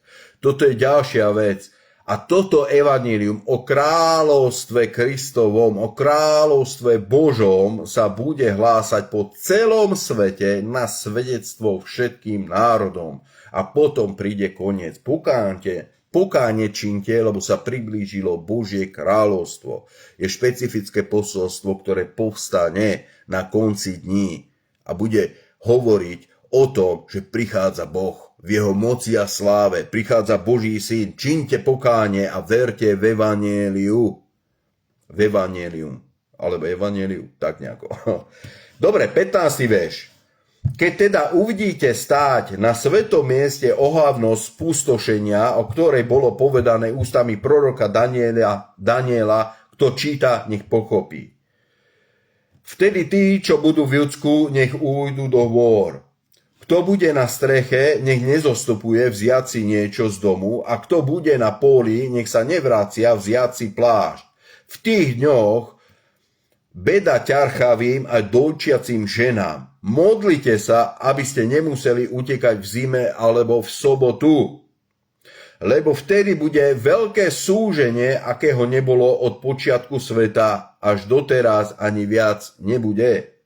Toto je ďalšia vec. A toto evanjelium o kráľovstve Kristovom, o kráľovstve Božom sa bude hlásať po celom svete na svedectvo všetkým národom. A potom príde koniec. Pokánie činte, lebo sa priblížilo Božie kráľovstvo. Je špecifické posolstvo, ktoré povstane na konci dní a bude hovoriť o tom, že prichádza Boh v jeho moci a sláve. Prichádza Boží syn. Činte pokánie a verte v evanjeliu. V evanjelium. Alebo evanjeliu. Tak nejako. Dobre, 15. verš. Keď teda uvidíte stáť na svetom mieste ohavnosť spustošenia, o ktorej bolo povedané ústami proroka Daniela, kto číta, nech pochopí. Vtedy tí, čo budú v Judsku, nech ujdu do hôr. Kto bude na streche, nech nezostupuje vziať si niečo z domu, a kto bude na poli, nech sa nevracia vziať si plášť. V tých dňoch beda ťarchavým a dojčiacim ženám. Modlite sa, aby ste nemuseli utekať v zime alebo v sobotu. Lebo vtedy bude veľké súženie, akého nebolo od počiatku sveta, až doteraz ani viac nebude.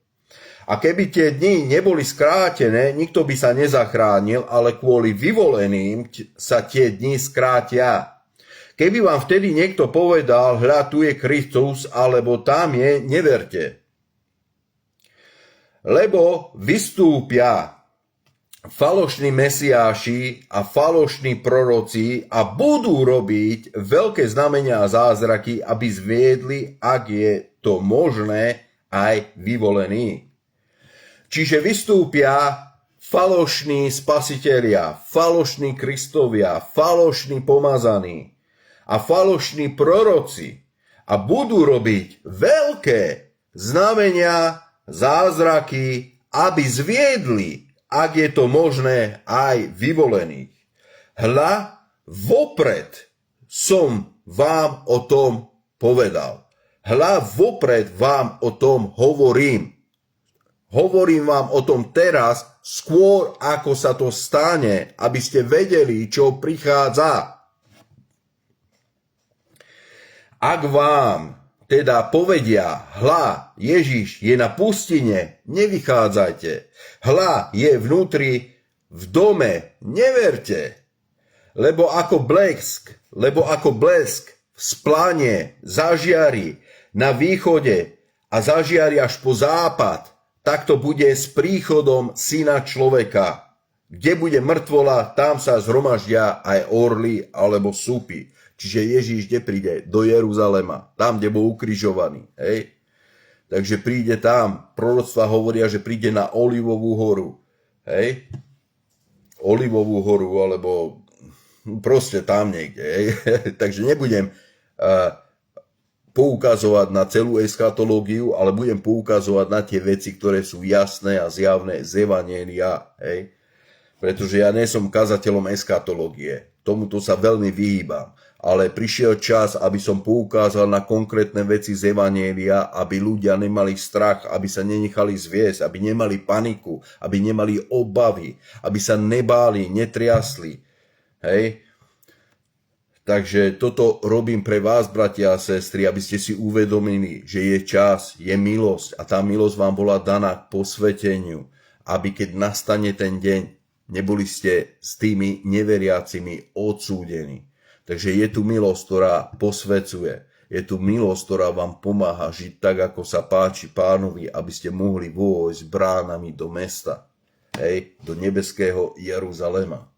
A keby tie dni neboli skrátené, nikto by sa nezachránil, ale kvôli vyvoleným sa tie dni skrátia. Keby vám vtedy niekto povedal, hľa, tu je Kristus, alebo tam je, neverte. Lebo vystúpia falošní mesiáši a falošní proroci a budú robiť veľké znamenia a zázraky, aby zviedli, ak je to možné, aj vyvolení. Čiže vystúpia falošní spasitelia, falošní Kristovia, falošní pomazaní a falošní proroci a budú robiť veľké znamenia, zázraky, aby zviedli, ak je to možné, aj vyvolených. Hľa, vopred som vám o tom povedal. Hľa, vopred vám o tom hovorím. Hovorím vám o tom teraz, skôr ako sa to stane, aby ste vedeli, čo prichádza. Ak vám teda povedia, hľa, Ježiš je na pustine, nevychádzajte. Hľa, je vnútri v dome, neverte. Lebo ako blesk vzplanie, zažiari na východe a zažiari až po západ, tak to bude s príchodom Syna človeka. Kde bude mŕtvola, tam sa zhromaždia aj orly alebo súpy. Čiže Ježíš kde príde? Do Jeruzalema, tam, kde bol ukrižovaný. Hej? Takže príde tam. Proroctva hovoria, že príde na Olivovú horu. Hej? Olivovú horu, alebo proste tam niekde. Hej? Takže nebudem poukazovať na celú eschatológiu, ale budem poukazovať na tie veci, ktoré sú jasné a zjavné z Evanjelia, hej? Pretože ja nie som kazateľom eschatológie. Tomuto sa veľmi vyhýbam. Ale prišiel čas, aby som poukázal na konkrétne veci z Evanjelia, aby ľudia nemali strach, aby sa nenechali zviesť, aby nemali paniku, aby nemali obavy, aby sa nebáli, netriasli. Hej? Takže toto robím pre vás, bratia a sestry, aby ste si uvedomili, že je čas, je milosť a tá milosť vám bola daná k posveteniu, aby keď nastane ten deň, neboli ste s tými neveriacimi odsúdení. Takže je tu milosť, ktorá posvecuje, je tu milosť, ktorá vám pomáha žiť tak, ako sa páči Pánovi, aby ste mohli vojsť bránami do mesta, hej, do nebeského Jeruzalema.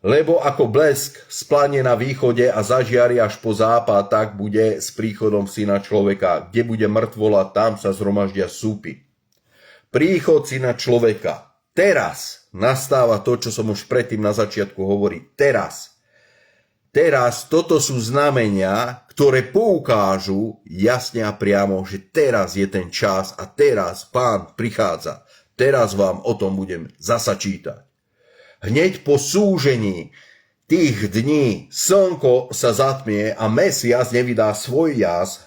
Lebo ako blesk splanie na východe a zažiari až po západ, tak bude s príchodom Syna človeka. Kde bude mŕtvola, tam sa zhromaždia súpy. Príchod Syna človeka. Teraz nastáva to, čo som už predtým na začiatku hovoril. Teraz toto sú znamenia, ktoré poukážu jasne a priamo, že teraz je ten čas a teraz Pán prichádza. Teraz vám o tom budem zasa čítať. Hneď po súžení tých dní slnko sa zatmie a mesiac nevydá svoj jas,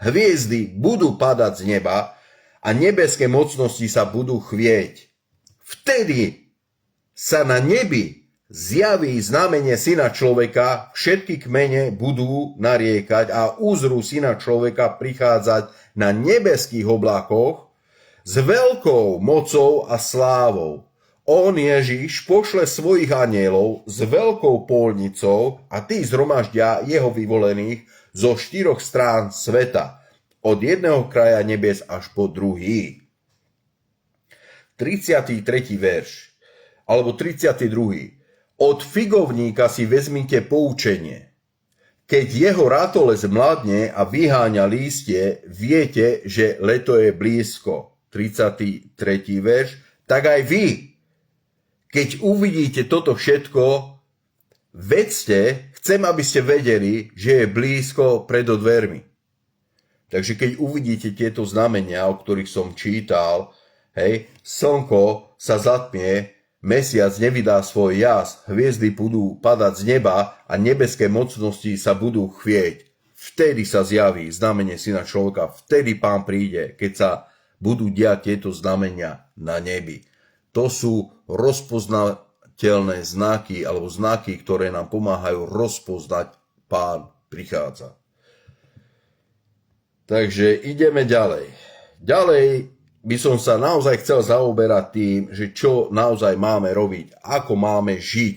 hviezdy budú padať z neba a nebeské mocnosti sa budú chvieť. Vtedy sa na nebi zjaví znamenie Syna človeka, všetky kmene budú nariekať a uzrú Syna človeka prichádzať na nebeských oblakoch s veľkou mocou a slávou. On, Ježiš, pošle svojich anielov s veľkou pôlnicou a tí zhromaždia jeho vyvolených zo 4 strán sveta, od jedného kraja nebies až po druhý. 33. verš, alebo 32. Od figovníka si vezmite poučenie. Keď jeho ratolesť mladne a vyháňa lístie, viete, že leto je blízko. 33. verš, tak aj vy, keď uvidíte toto všetko, vedzte, chcem, aby ste vedeli, že je blízko pred dvermi. Takže keď uvidíte tieto znamenia, o ktorých som čítal, hej, slnko sa zatmie, mesiac nevydá svoj jas, hviezdy budú padať z neba a nebeské mocnosti sa budú chvieť. Vtedy sa zjaví znamenie Syna človeka, vtedy Pán príde, keď sa budú diať tieto znamenia na nebi. To sú rozpoznateľné znaky, alebo znaky, ktoré nám pomáhajú rozpoznať Pán prichádza. Takže ideme ďalej. Ďalej by som sa naozaj chcel zaoberať tým, že čo naozaj máme robiť, ako máme žiť,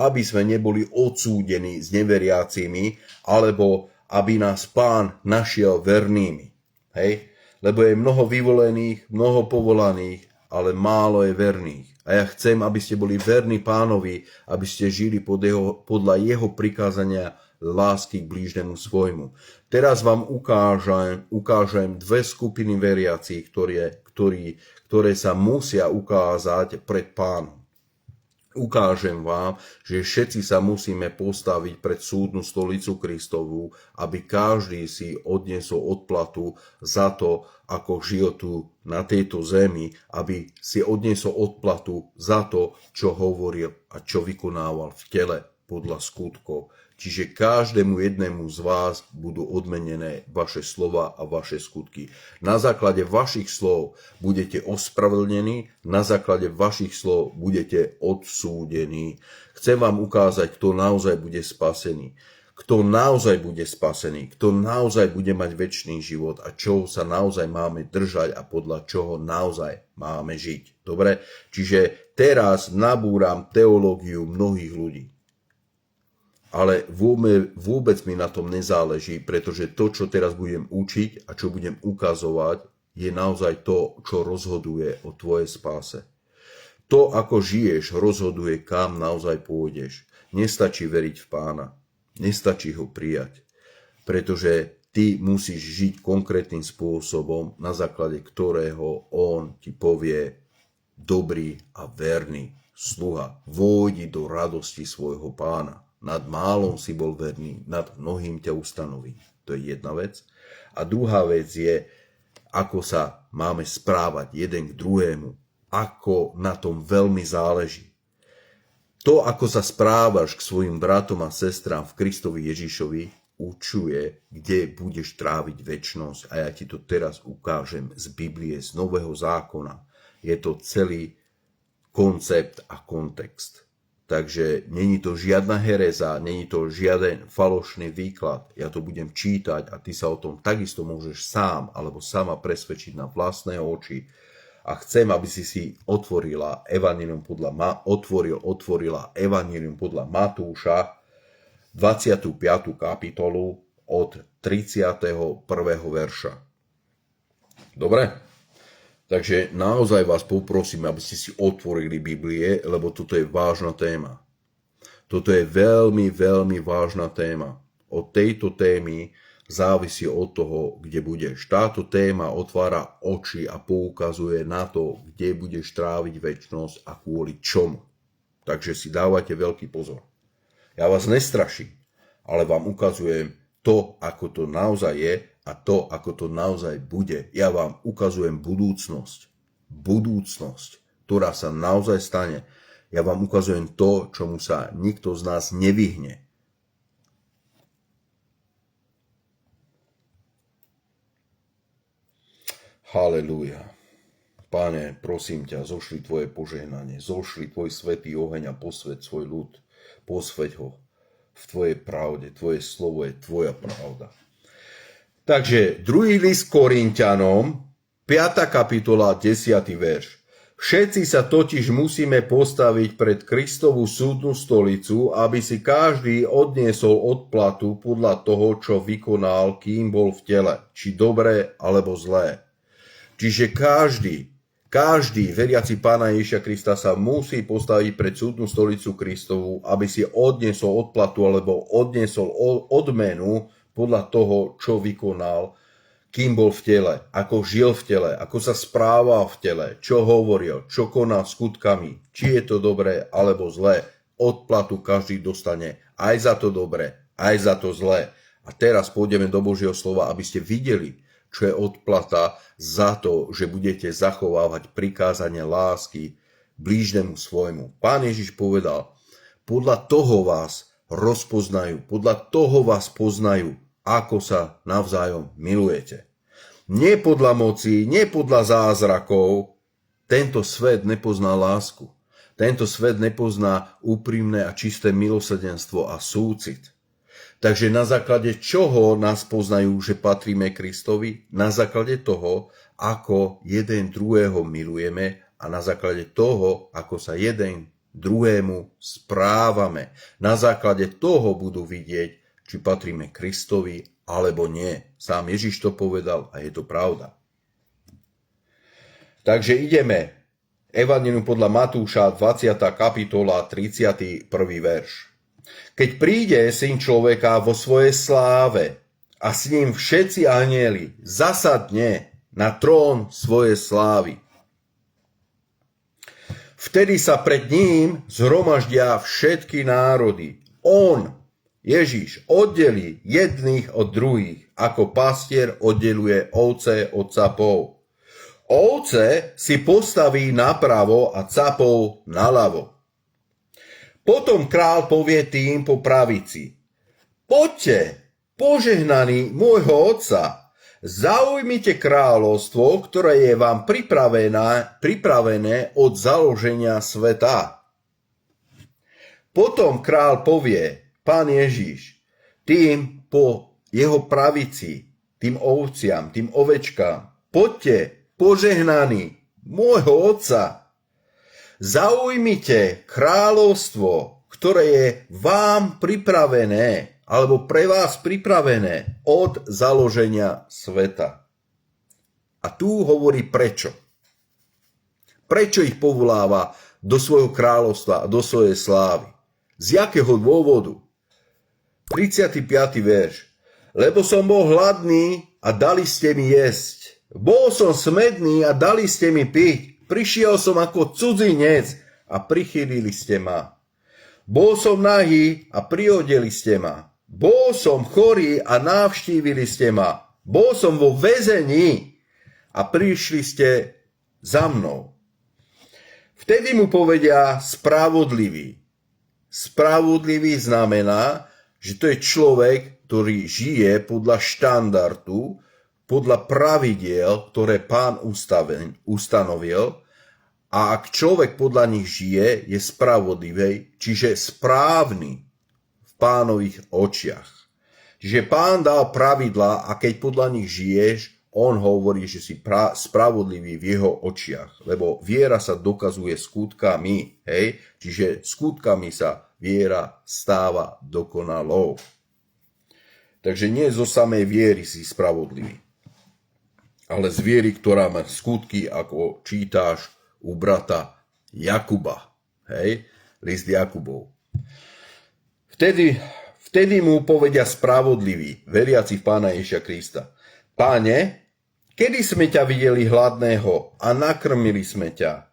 aby sme neboli odsúdení s neveriacimi, alebo aby nás Pán našiel vernými. Hej? lebo je mnoho vyvolených, mnoho povolaných, ale málo je verných. A ja chcem, aby ste boli verní Pánovi, aby ste žili podľa jeho prikázania lásky k blížnemu svojmu. Teraz vám ukážem dve skupiny veriacich, ktoré sa musia ukázať pred Pánom. Ukážem vám, že všetci sa musíme postaviť pred súdnu stolicu Kristovú, aby každý si odniesol odplatu za to, ako žil tu na tejto zemi, aby si odniesol odplatu za to, čo hovoril a čo vykonával v tele podľa skutkov. Čiže každému jednému z vás budú odmenené vaše slova a vaše skutky. Na základe vašich slov budete ospravedlnení, na základe vašich slov budete odsúdení. Chcem vám ukázať, kto naozaj bude spasený. Kto naozaj bude spasený, kto naozaj bude mať večný život a čoho sa naozaj máme držať a podľa čoho naozaj máme žiť. Dobre? Čiže teraz nabúram teológiu mnohých ľudí. Ale vôbec mi na tom nezáleží, pretože to, čo teraz budem učiť a čo budem ukazovať, je naozaj to, čo rozhoduje o tvojej spáse. To, ako žiješ, rozhoduje, kam naozaj pôjdeš. Nestačí veriť v Pána, nestačí ho prijať, pretože ty musíš žiť konkrétnym spôsobom, na základe ktorého on ti povie dobrý a verný sluha. Vojdi do radosti svojho Pána. Nad málom si bol verný, nad mnohým ťa ustanoví. To je jedna vec. A druhá vec je, ako sa máme správať jeden k druhému. Ako na tom veľmi záleží. To, ako sa správaš k svojim bratom a sestrám v Kristovi Ježišovi, určuje, kde budeš tráviť večnosť. A ja ti to teraz ukážem z Biblie, z Nového zákona. Je to celý koncept a kontext. Takže není to žiadna hereza, není to žiaden falošný výklad. Ja to budem čítať a ty sa o tom takisto môžeš sám alebo sama presvedčiť na vlastné oči. A chcem, aby si otvorila Evanjelium otvorila Evanjelium podľa Matúša, 25. kapitolu od 31. verša. Dobre? Takže naozaj vás poprosím, aby ste si otvorili Biblie, lebo toto je vážna téma. Toto je veľmi, veľmi vážna téma. Od tejto témy závisí od toho, kde budeš. Táto téma otvára oči a poukazuje na to, kde budeš tráviť večnosť a kvôli čomu. Takže si dávajte veľký pozor. Ja vás nestraším, ale vám ukazujem to, ako to naozaj je, a to, ako to naozaj bude. Ja vám ukazujem budúcnosť. Budúcnosť, ktorá sa naozaj stane. Ja vám ukazujem to, čomu sa nikto z nás nevyhne. Halelúja. Páne, prosím ťa, zošli tvoje požehnanie, zošli tvoj svätý oheň a posväť svoj ľud. Posväť ho v tvojej pravde. Tvoje slovo je tvoja pravda. Takže druhý list Korinťanom, 5. kapitola, 10. verš. Všetci sa totiž musíme postaviť pred Kristovú súdnu stolicu, aby si každý odniesol odplatu podľa toho, čo vykonal, kým bol v tele, či dobré alebo zlé. Čiže každý veriaci Pána Ježiša Krista sa musí postaviť pred súdnu stolicu Kristovu, aby si odniesol odplatu alebo odniesol odmenu podľa toho, čo vykonal, kým bol v tele, ako žil v tele, ako sa správal v tele, čo hovoril, čo konal skutkami, či je to dobré alebo zlé. Odplatu každý dostane aj za to dobré, aj za to zlé. A teraz pôjdeme do Božieho slova, aby ste videli, čo je odplata za to, že budete zachovávať prikázanie lásky blížnemu svojmu. Pán Ježiš povedal, podľa toho vás rozpoznajú, podľa toho vás poznajú, ako sa navzájom milujete. Nie podľa moci, nie podľa zázrakov. Tento svet nepozná lásku. Tento svet nepozná úprimné a čisté milosrdenstvo a súcit. Takže na základe čoho nás poznajú, že patríme Kristovi? Na základe toho, ako jeden druhého milujeme a na základe toho, ako sa jeden druhému správame. Na základe toho budú vidieť, či patríme Kristovi alebo nie. Sám Ježiš to povedal a je to pravda. Takže ideme. Evanjelium podľa Matúša, 20. kapitola, 31. verš. Keď príde Syn človeka vo svojej sláve a s ním všetci anjeli, zasadne na trón svojej slávy. Vtedy sa pred ním zhromaždia všetky národy. On, Ježiš, oddelí jedných od druhých, ako pastier oddeluje ovce od capov. Ovce si postaví napravo a capov naľavo. Potom král povie tým po pravici: Poďte, požehnaní môjho otca, zaujmite kráľovstvo, ktoré je vám pripravené od založenia sveta. Potom král povie, Pán Ježiš, tým po jeho pravici, tým ovciam, tým ovečkám: Poďte, požehnaní môjho otca, zaujmite kráľovstvo, ktoré je vám pripravené, alebo pre vás pripravené od založenia sveta. A tu hovorí prečo. Prečo ich povoláva do svojho kráľovstva a do svojej slávy? Z jakého dôvodu? 35. verš. Lebo som bol hladný a dali ste mi jesť. Bol som smedný a dali ste mi piť. Prišiel som ako cudzinec a prichýlili ste ma. Bol som nahý a priodeli ste ma. Bol som chorý a navštívili ste ma. Bol som vo väzení a prišli ste za mnou. Vtedy mu povedia spravodlivý. Spravodlivý znamená, že to je človek, ktorý žije podľa štandardu, podľa pravidiel, ktoré Pán ustanovil, a ak človek podľa nich žije, je spravodlivý, čiže správny v Pánových očiach. Čiže Pán dal pravidlá a keď podľa nich žiješ, on hovorí, že si spravodlivý v jeho očiach, lebo viera sa dokazuje skutkami, hej? Čiže skutkami sa viera stáva dokonalou. Takže nie zo samej viery si spravodlivý, ale z viery, ktorá má skutky, ako čítáš u brata Jakuba. Hej? List Jakubov. Vtedy mu povedia spravodliví, veriaci v Pána Ježiša Krista: Páne, kedy sme ťa videli hladného a nakrmili sme ťa?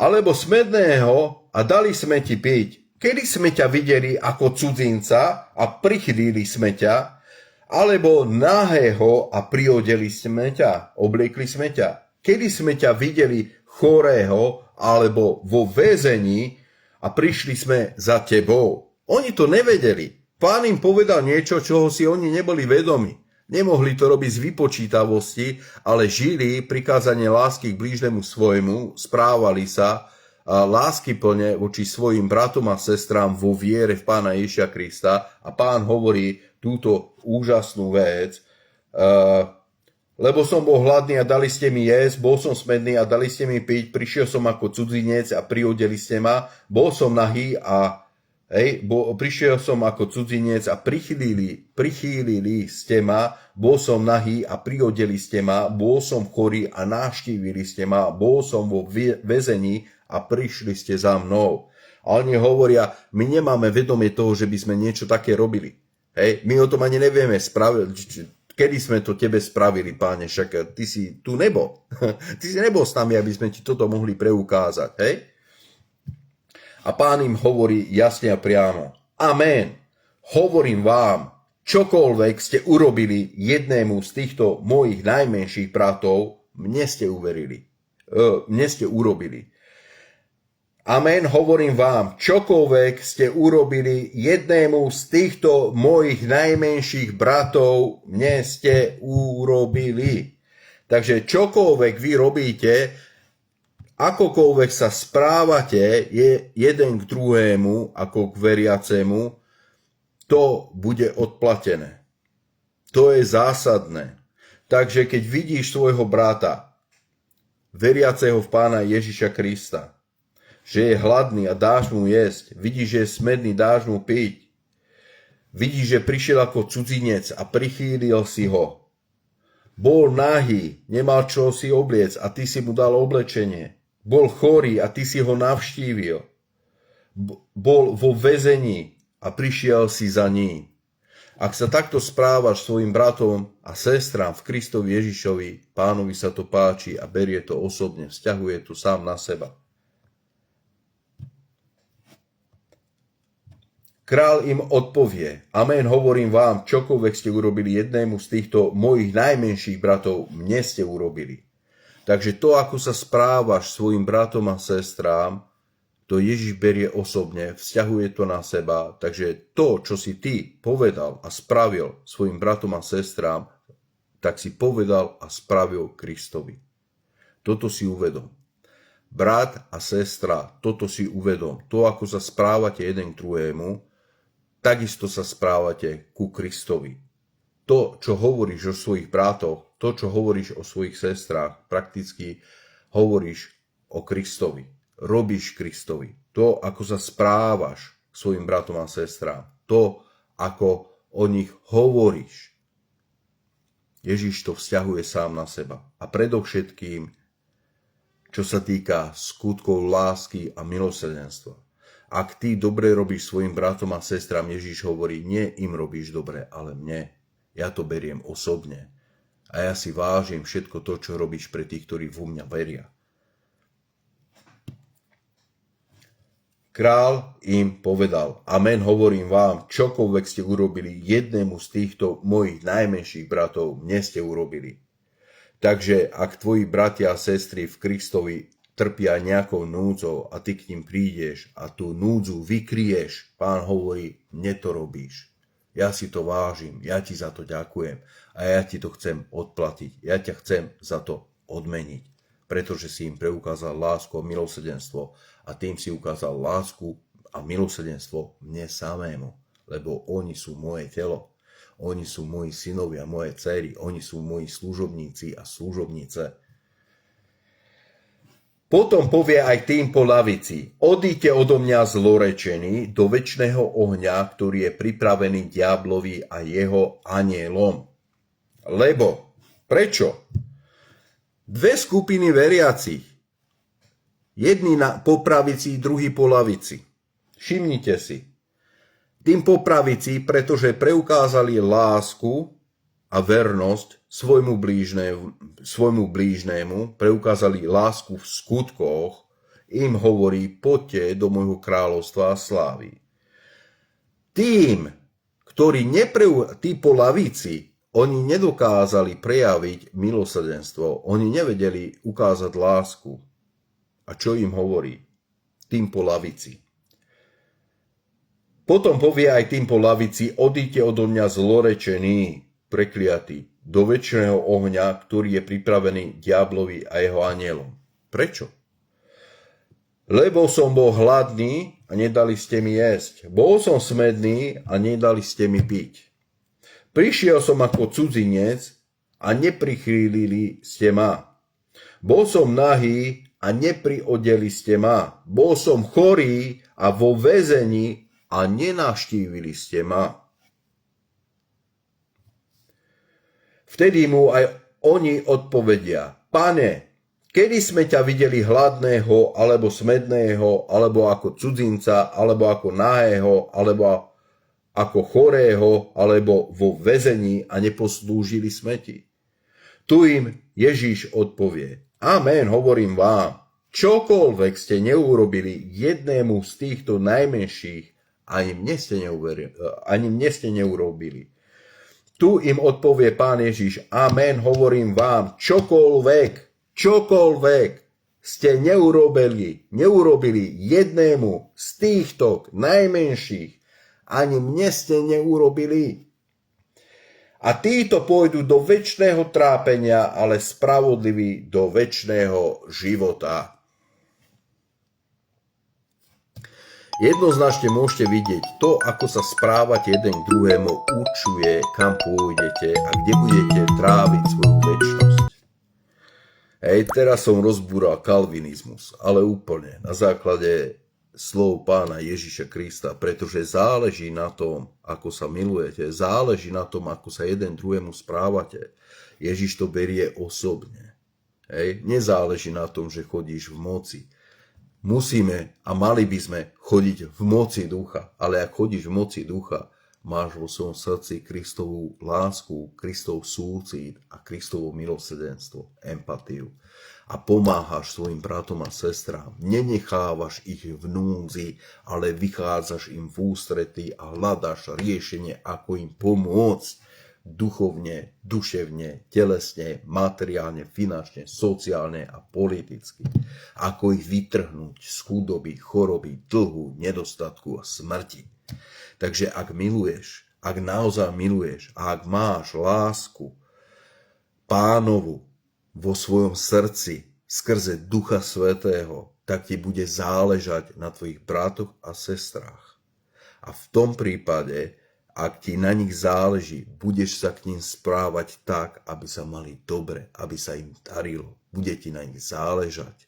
Alebo smedného a dali sme ti piť? Kedy sme ťa videli ako cudzinca a prichylili sme ťa? Alebo nahého a priodeli sme ťa, obliekli sme ťa? Kedy sme ťa videli chorého alebo vo väzení a prišli sme za tebou? Oni to nevedeli. Pán im povedal niečo, čoho si oni neboli vedomi. Nemohli to robiť z vypočítavosti, ale žili prikázanie lásky k blížnemu svojmu, správali sa láskyplne voči svojim bratom a sestrám vo viere v Pána Ježiša Krista. A Pán hovorí túto úžasnú vec: lebo som bol hladný a dali ste mi jesť, bol som smedný a dali ste mi piť, prišiel som ako cudzinec a priodeli ste ma, bol som nahý a prišiel som ako cudzinec a prichýlili ste ma, bol som nahý a priodeli ste ma, bol som chorý a navštívili ste ma, bol som vo väzení a prišli ste za mnou. A oni hovoria, my nemáme vedomie toho, že by sme niečo také robili. Hej? My o tom ani nevieme spraviť. Kedy sme to tebe spravili, Páne, však ty si tu nebol. Ty si nebol s nami, aby sme ti toto mohli preukázať. Hej? A Pán im hovorí jasne a priamo: Amen. Hovorím vám, čokoľvek ste urobili jednému z týchto mojich najmenších bratov, mne ste urobili. Amen, hovorím vám, čokoľvek ste urobili jednému z týchto mojich najmenších bratov, mne ste urobili. Takže čokoľvek vy robíte, akokoľvek sa správate jeden k druhému, ako k veriacemu, to bude odplatené. To je zásadné. Takže keď vidíš svojho brata, veriaceho v Pána Ježiša Krista, že je hladný a dáš mu jesť, vidíš, že je smedný, dáš mu piť, vidíš, že prišiel ako cudzinec a prichýlil si ho, Bol nahý, nemal čo si obliec a ty si mu dal oblečenie. Bol chorý a ty si ho navštívil. Bol vo väzení a prišiel si za ním. Ak sa takto správaš svojim bratom a sestrám v Kristovi Ježišovi, Pánovi sa to páči a berie to osobne, vzťahuje to sám na seba. Král im odpovie, amen, hovorím vám, čokoľvek ste urobili jednému z týchto mojich najmenších bratov, mne ste urobili. Takže to, ako sa správaš svojim bratom a sestrám, to Ježiš berie osobne, vzťahuje to na seba, takže to, čo si ty povedal a spravil svojim bratom a sestrám, tak si povedal a spravil Kristovi. Toto si uvedom. Brat a sestra, toto si uvedom. To, ako sa správate jeden k druhému, takisto sa správate ku Kristovi. To, čo hovoríš o svojich bratoch, to, čo hovoríš o svojich sestrách, prakticky hovoríš o Kristovi. Robíš Kristovi. To, ako sa správaš svojim bratom a sestrám. To, ako o nich hovoríš. Ježiš to vzťahuje sám na seba. A predovšetkým, čo sa týka skutkov lásky a milosrdenstva. Ak ty dobre robíš svojim bratom a sestrám, Ježiš hovorí, nie im robíš dobre, ale mne. Ja to beriem osobne. A ja si vážim všetko to, čo robíš pre tých, ktorí vo mňa veria. Král im povedal, amen, hovorím vám, čokoľvek ste urobili jednému z týchto mojich najmenších bratov, mne ste urobili. Takže ak tvoji bratia a sestry v Kristovi trpia nejakou núdzou a ty k ním prídeš a tú núdzu vykryješ, Pán hovorí, mne to robíš. Ja si to vážim, ja ti za to ďakujem a ja ti to chcem odplatiť, ja ťa chcem za to odmeniť, pretože si im preukázal lásku a milosrdenstvo a tým si ukázal lásku a milosrdenstvo mne samému, lebo oni sú moje telo, oni sú moji synovia, moje dcery, oni sú moji služobníci a služobnice. Potom povie aj tým po lavici, odíďte odo mňa zlorečení do večného ohňa, ktorý je pripravený diablovi a jeho anielom. Lebo, prečo? Dve skupiny veriacich, jedni po pravici, druhý po lavici. Všimnite si, tým po pravici, pretože preukázali lásku a vernosť svojmu blížnému, preukázali lásku v skutkoch, im hovorí, poďte do môjho kráľovstva a slávy. Tým, ktorí tí po lavici, oni nedokázali prejaviť milosrdenstvo, oni nevedeli ukázať lásku. A čo im hovorí? Tým po lavici. Potom povie aj tým po lavici, odíďte odo mňa zlorečení, prekliatí, do večného ohňa, ktorý je pripravený diablovi a jeho anielom. Prečo? Lebo som bol hladný a nedali ste mi jesť. Bol som smedný a nedali ste mi piť. Prišiel som ako cudzinec a neprichýlili ste ma. Bol som nahý a nepriodeli ste ma. Bol som chorý a vo väzení a nenavštívili ste ma. Vtedy mu aj oni odpovedia, Pane, kedy sme ťa videli hladného, alebo smedného, alebo ako cudzinca, alebo ako nahého, alebo ako chorého, alebo vo väzení a neposlúžili sme ti? Tu im Ježíš odpovie, amen, hovorím vám, čokoľvek ste neurobili jednému z týchto najmenších, ani mne ste neurobili. Tu im odpovie Pán Ježiš, amen, hovorím vám, čokoľvek ste neurobili jednému z týchto najmenších, ani mne ste neurobili. A títo pôjdu do večného trápenia, ale spravodliví do večného života. Jednoznačne môžete vidieť, to, ako sa správate jeden k druhému, určuje, kam pôjdete a kde budete tráviť svoju večnosť. Teraz som rozbúral kalvinizmus, ale úplne na základe slov Pána Ježiša Krista, pretože záleží na tom, ako sa milujete, záleží na tom, ako sa jeden druhému správate. Ježiš to berie osobne. Hej? Nezáleží na tom, že chodíš v moci. Musíme a mali by sme chodiť v moci ducha, ale ak chodíš v moci ducha, máš vo svojom srdci Kristovú lásku, Kristov súcit a Kristovo milosrdenstvo, empatiu. A pomáhaš svojim bratom a sestrám. Nenechávaš ich v núdzi, ale vychádzaš im v ústrety a hľadáš riešenie, ako im pomôcť duchovne, duševne, telesne, materiálne, finančne, sociálne a politicky. Ako ich vytrhnúť z chudoby, choroby, dlhu, nedostatku a smrti. Takže ak miluješ, ak naozaj miluješ a ak máš lásku Pánovu vo svojom srdci skrze Ducha Svätého, tak ti bude záležať na tvojich bratoch a sestrách. A v tom prípade, ak ti na nich záleží, budeš sa k nim správať tak, aby sa mali dobre, aby sa im darilo. Bude ti na nich záležať.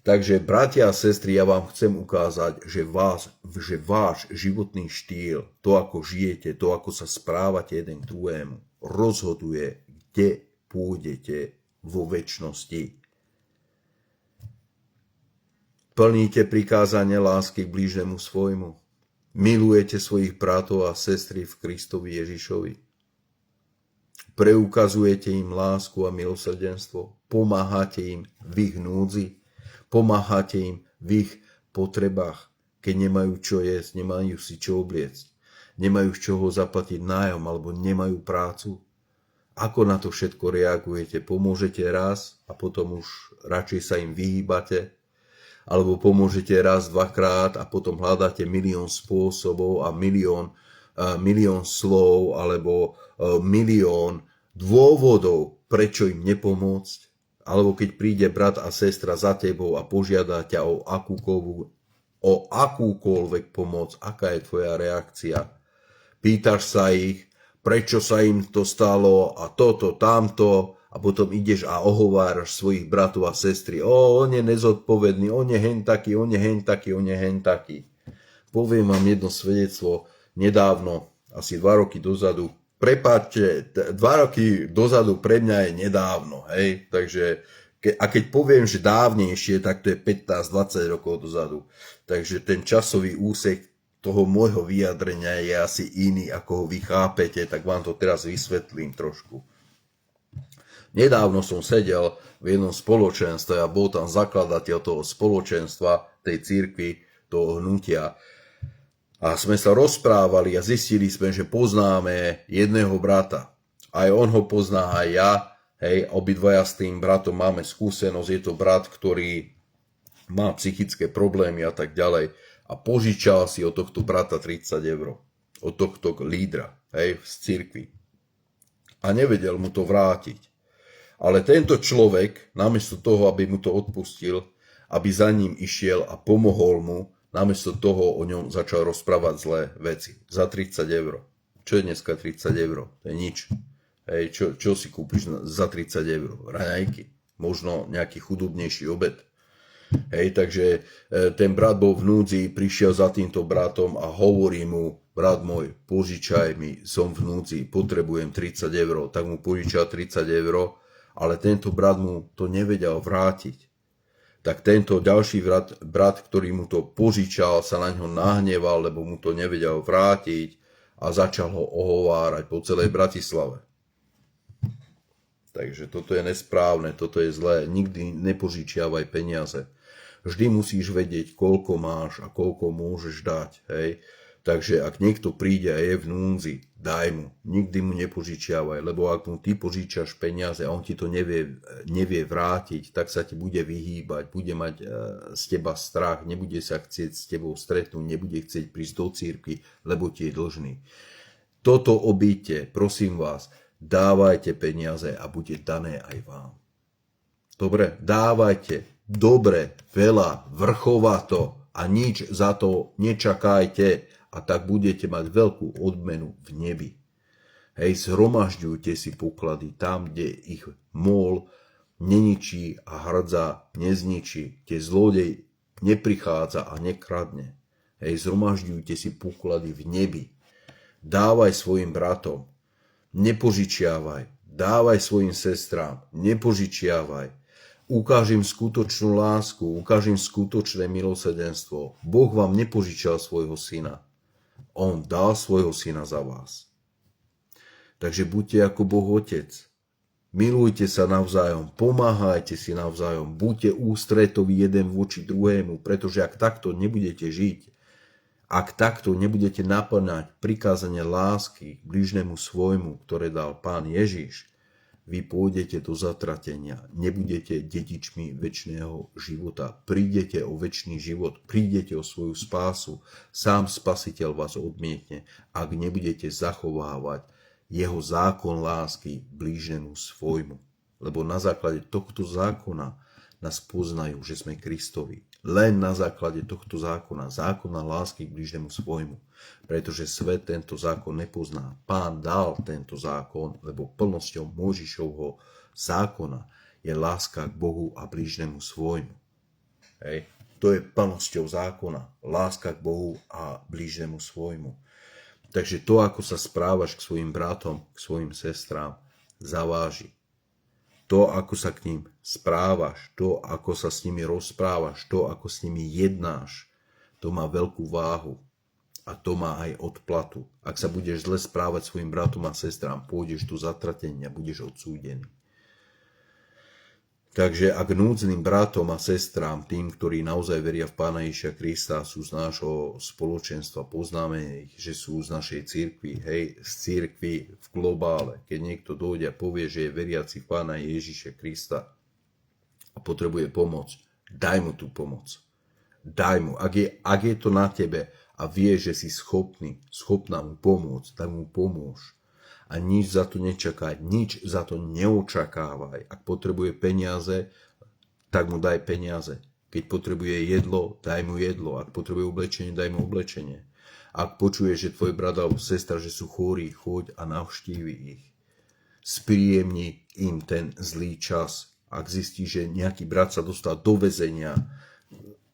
Takže, bratia a sestry, ja vám chcem ukázať, že váš životný štýl, to, ako žijete, to, ako sa správate jeden k druhému, rozhoduje, kde pôjdete vo večnosti. Plníte prikázanie lásky k blížnemu svojmu. Milujete svojich bratov a sestry v Kristovi Ježišovi. Preukazujete im lásku a milosrdenstvo. Pomáhate im v ich núdzi. Pomáhate im v ich potrebách, keď nemajú čo jesť, nemajú si čo obliecť, nemajú z čoho zaplatiť nájom alebo nemajú prácu. Ako na to všetko reagujete? Pomôžete raz a potom už radšej sa im vyhýbate? Alebo pomôžete raz, dvakrát a potom hľadáte milión spôsobov a milión slov alebo milión dôvodov, prečo im nepomôcť? Alebo keď príde brat a sestra za tebou a požiada ťa o akúkoľvek pomoc, aká je tvoja reakcia? Pýtaš sa ich, prečo sa im to stalo a toto, tamto, a potom ideš a ohováraš svojich bratov a sestry. On je nezodpovedný, on je hen taký, on je hen taký, on je hen taký. Poviem vám jedno svedectvo nedávno, asi 2 roky dozadu. Prepáčte, 2 roky dozadu pre mňa je nedávno, hej, takže keď poviem, že dávnejšie, tak to je 15-20 rokov dozadu. Takže ten časový úsek toho môjho vyjadrenia je asi iný, ako ho vy chápete, tak vám to teraz vysvetlím trošku. Nedávno som sedel v jednom spoločenstve a bol tam zakladateľ toho spoločenstva, tej cirkvi, toho hnutia. A sme sa rozprávali a zistili sme, že poznáme jedného brata. Aj on ho pozná, aj ja. Hej, obidvaja s tým bratom máme skúsenosť. Je to brat, ktorý má psychické problémy a tak ďalej. A požičal si od tohto brata 30 eur. Od tohto lídra, hej, z cirkvi. A nevedel mu to vrátiť. Ale tento človek, namiesto toho, aby mu to odpustil, aby za ním išiel a pomohol mu, namiesto toho o ňom začal rozprávať zlé veci. Za 30 eur. Čo je dneska 30 eur? To je nič. Hej, čo si kúpiš za 30 eur? Raňajky. Možno nejaký chudobnejší obed. Hej, takže ten brat bol v núdzi, prišiel za týmto bratom a hovorí mu, brat môj, požičaj mi, som v núdzi, potrebujem 30 eur. Tak mu požičal 30 eur, ale tento brat mu to nevedel vrátiť. Tak tento ďalší brat, ktorý mu to požičal, sa na ňo nahneval, lebo mu to nevedel vrátiť a začal ho ohovárať po celej Bratislave. Takže toto je nesprávne, toto je zlé. Nikdy nepožičiavaj peniaze. Vždy musíš vedieť, koľko máš a koľko môžeš dať. Hej? Takže ak niekto príde a je v núdzi, daj mu. Nikdy mu nepožičiavaj, lebo ak mu ty požičaš peniaze a on ti to nevie vrátiť, tak sa ti bude vyhýbať, bude mať z teba strach, nebude sa chcieť s tebou stretnúť, nebude chcieť prísť do cirkvi, lebo ti je dlžný. Toto obíďte, prosím vás, dávajte peniaze a bude dané aj vám. Dobre, dávajte, dobre, veľa, vrchovato a nič za to nečakajte. A tak budete mať veľkú odmenu v nebi. Hej, zhromažďujte si poklady tam, kde ich mol neničí a hrdza nezničí, kde zlodej neprichádza a nekradne. Hej, zhromažďujte si poklady v nebi. Dávaj svojim bratom, nepožičiavaj. Dávaj svojim sestrám, nepožičiavaj. Ukáž im skutočnú lásku, ukáž im skutočné milosrdenstvo. Boh vám nepožičal svojho syna. On dal svojho syna za vás. Takže buďte ako Boh Otec. Milujte sa navzájom, pomáhajte si navzájom, buďte ústretoví jeden voči druhému, pretože ak takto nebudete žiť, ak takto nebudete naplňať prikázanie lásky k blížnemu svojmu, ktoré dal Pán Ježiš, vy pôjdete do zatratenia, nebudete dedičmi večného života, prídete o večný život, prídete o svoju spásu, sám Spasiteľ vás odmietne, ak nebudete zachovávať jeho zákon lásky blížnemu svojmu. Lebo na základe tohto zákona nás poznajú, že sme Kristovi. Len na základe tohto zákona, zákona lásky k blížnemu svojmu. Pretože svet tento zákon nepozná. Pán dal tento zákon, lebo plnosťou Mojžišovho zákona je láska k Bohu a blížnemu svojmu. Hej. To je plnosťou zákona. Láska k Bohu a blížnemu svojmu. Takže to, ako sa správaš k svojim bratom, k svojim sestrám, zaváži. To, ako sa k ním správaš, to, ako sa s nimi rozprávaš, to, ako s nimi jednáš, to má veľkú váhu. A to má aj odplatu. Ak sa budeš zle správať svojim bratom a sestrám, pôjdeš do zatratenia, budeš odsúdený. Takže ak núdznym bratom a sestrám, tým, ktorí naozaj veria v Pána Ježiša Krista, sú z nášho spoločenstva, poznáme ich, že sú z našej cirkvi, hej, z cirkvi v globále. Keď niekto dojde a povie, že je veriaci v Pána Ježiša Krista a potrebuje pomoc, daj mu tú pomoc. Daj mu. Ak je to na tebe a vieš, že si schopná mu pomôcť, tak mu pomôž. A nič za to nečakaj, nič za to neočakávaj. Ak potrebuje peniaze, tak mu daj peniaze. Keď potrebuje jedlo, daj mu jedlo. Ak potrebuje oblečenie, daj mu oblečenie. Ak počuješ, že tvoj brat alebo sestra, že sú chorí, choď a navštívi ich. Spríjemni im ten zlý čas. Ak zistíš, že nejaký brat sa dostal do väzenia,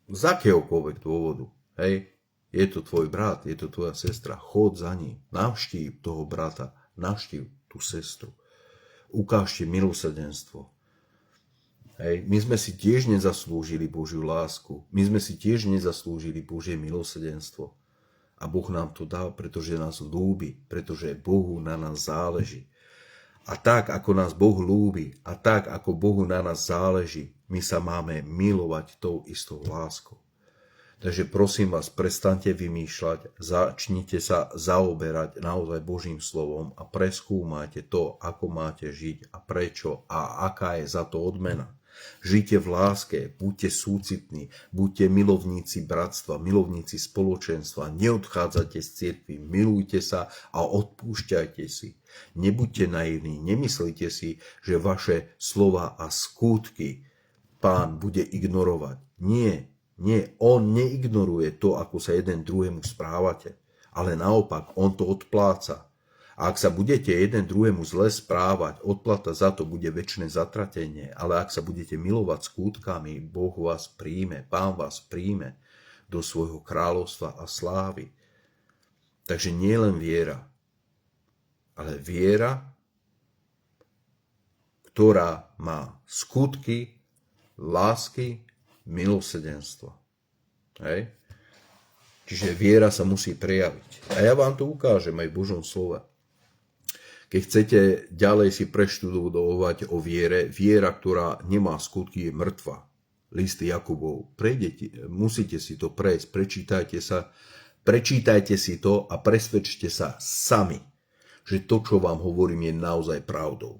z akéhokoľvek dôvodu, hej, je to tvoj brat, je to tvoja sestra, choď za ním, navštív toho brata, navštív tú sestru. Ukážte milosrdenstvo. Hej. My sme si tiež nezaslúžili Božiu lásku. My sme si tiež nezaslúžili Božie milosrdenstvo. A Boh nám to dal, pretože nás ľúbi, pretože Bohu na nás záleží. A tak, ako nás Boh ľúbi, a tak, ako Bohu na nás záleží, my sa máme milovať tou istou láskou. Takže prosím vás, prestaňte vymýšľať, začnite sa zaoberať naozaj Božím slovom a preskúmajte to, ako máte žiť a prečo a aká je za to odmena. Žite v láske, buďte súcitní, buďte milovníci bratstva, milovníci spoločenstva, neodchádzajte z cirkvi, milujte sa a odpúšťajte si. Nebuďte naivní, nemyslite si, že vaše slova a skutky Pán bude ignorovať. Nie, on neignoruje to, ako sa jeden druhému správate, ale naopak, on to odpláca. A ak sa budete jeden druhému zle správať, odplata za to bude večné zatratenie, ale ak sa budete milovať skutkami, Boh vás príjme, Pán vás príjme do svojho kráľovstva a slávy. Takže nie len viera, ale viera, ktorá má skutky lásky, milosrdenstva. Hej? Čiže viera sa musí prejaviť. A ja vám to ukážem aj v Božom slove. Keď chcete ďalej si preštudovať o viere, viera, ktorá nemá skutky, je mŕtva. List Jakubov. Musíte si to prejsť, prečítajte si to a presvedčte sa sami, že to, čo vám hovorím, je naozaj pravdou.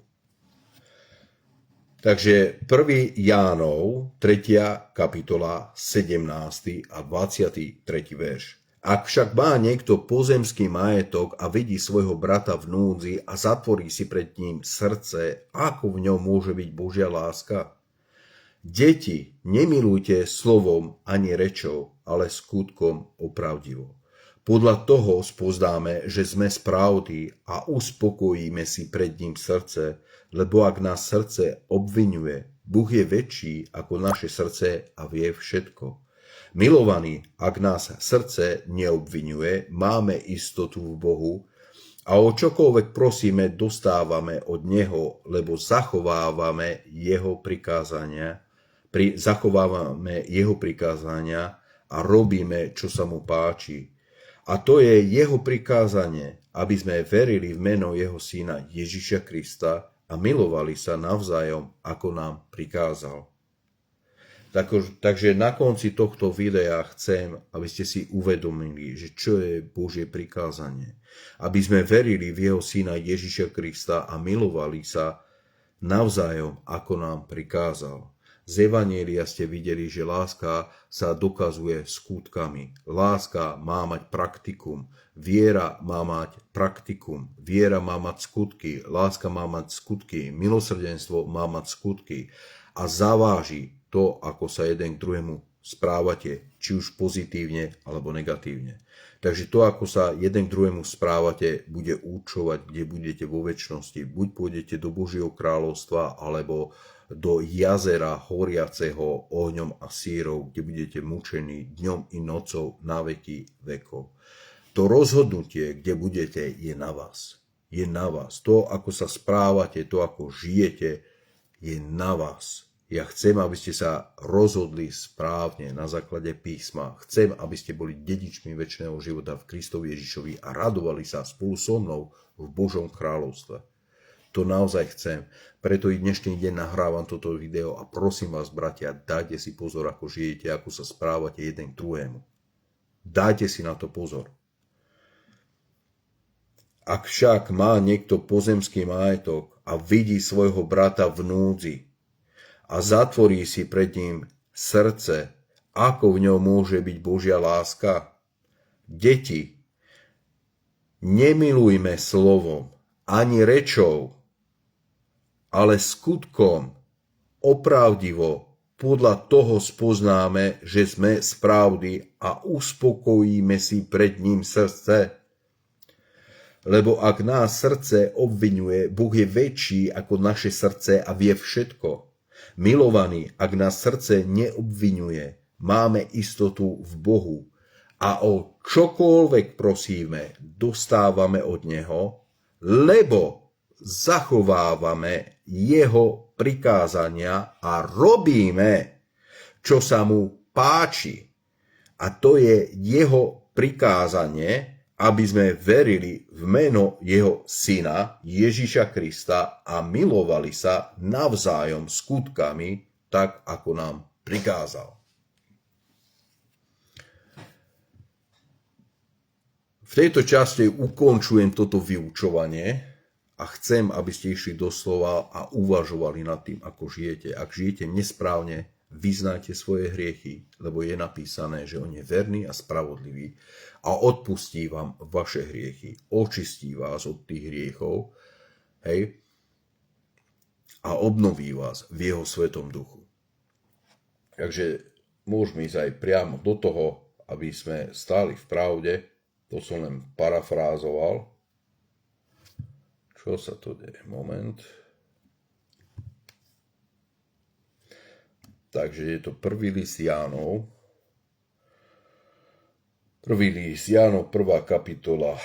Takže 1. Jánov, 3. kapitola, 17. a 23. verš. Ak však má niekto pozemský majetok a vidí svojho brata v núdzi a zatvorí si pred ním srdce, ako v ňom môže byť Božia láska? Deti, nemilujte slovom ani rečou, ale skutkom opravdivo. Podľa toho spoznáme, že sme z pravdy a uspokojíme si pred ním srdce, lebo ak nás srdce obvinuje, Boh je väčší ako naše srdce a vie všetko. Milovaní, ak nás srdce neobvinuje, máme istotu v Bohu a o čokoľvek prosíme, dostávame od Neho, lebo zachovávame Jeho prikázania a robíme, čo sa mu páči. A to je Jeho prikázanie, aby sme verili v meno Jeho Syna Ježiša Krista a milovali sa navzájom, ako nám prikázal. Takže na konci tohto videa chcem, aby ste si uvedomili, že čo je Božie prikázanie. Aby sme verili v Jeho Syna Ježiša Krista a milovali sa navzájom, ako nám prikázal. Z Evanjelia ste videli, že láska sa dokazuje skutkami. Láska má mať praktikum. Viera má mať praktikum. Viera má mať skutky. Láska má mať skutky. Milosrdenstvo má mať skutky. A zaváži to, ako sa jeden k druhému správate, či už pozitívne alebo negatívne. Takže to, ako sa jeden k druhému správate, bude určovať, kde budete vo večnosti. Buď pôjdete do Božieho kráľovstva, alebo do jazera horiaceho ohňom a sírov, kde budete mučení dňom i nocou na veky vekov. To rozhodnutie, kde budete, je na vás. Je na vás. To, ako sa správate, to, ako žijete, je na vás. Ja chcem, aby ste sa rozhodli správne na základe písma. Chcem, aby ste boli dedičmi večného života v Kristovi Ježišovi a radovali sa spolu so mnou v Božom kráľovstve. To naozaj chcem. Preto i dnešný deň nahrávam toto video a prosím vás, bratia, dajte si pozor, ako žijete, ako sa správate jeden k druhému. Dajte si na to pozor. Ak však má niekto pozemský majetok a vidí svojho brata v núdzi a zatvorí si pred ním srdce, ako v ňom môže byť Božia láska? Deti, nemilujme slovom ani rečou, ale skutkom, opravdivo, podľa toho spoznáme, že sme z pravdy a uspokojíme si pred ním srdce. Lebo ak nás srdce obvinuje, Boh je väčší ako naše srdce a vie všetko. Milovaní, ak nás srdce neobvinuje, máme istotu v Bohu a o čokoľvek prosíme, dostávame od Neho, lebo zachovávame Jeho prikázania a robíme, čo sa mu páči. A to je Jeho prikázanie, aby sme verili v meno Jeho Syna Ježiša Krista a milovali sa navzájom skutkami, tak ako nám prikázal. V tejto časti ukončujem toto vyučovanie a chcem, aby ste išli doslova a uvažovali nad tým, ako žijete. Ak žijete nesprávne, vyznajte svoje hriechy, lebo je napísané, že On je verný a spravodlivý a odpustí vám vaše hriechy, očistí vás od tých hriechov, hej, a obnoví vás v Jeho Svetom Duchu. Takže môžeme ísť aj priamo do toho, aby sme stáli v pravde. To som len parafrázoval. Čo sa to deje? Moment. Takže je to prvý list Jánov. Prvý list Jánov, 1. kapitola.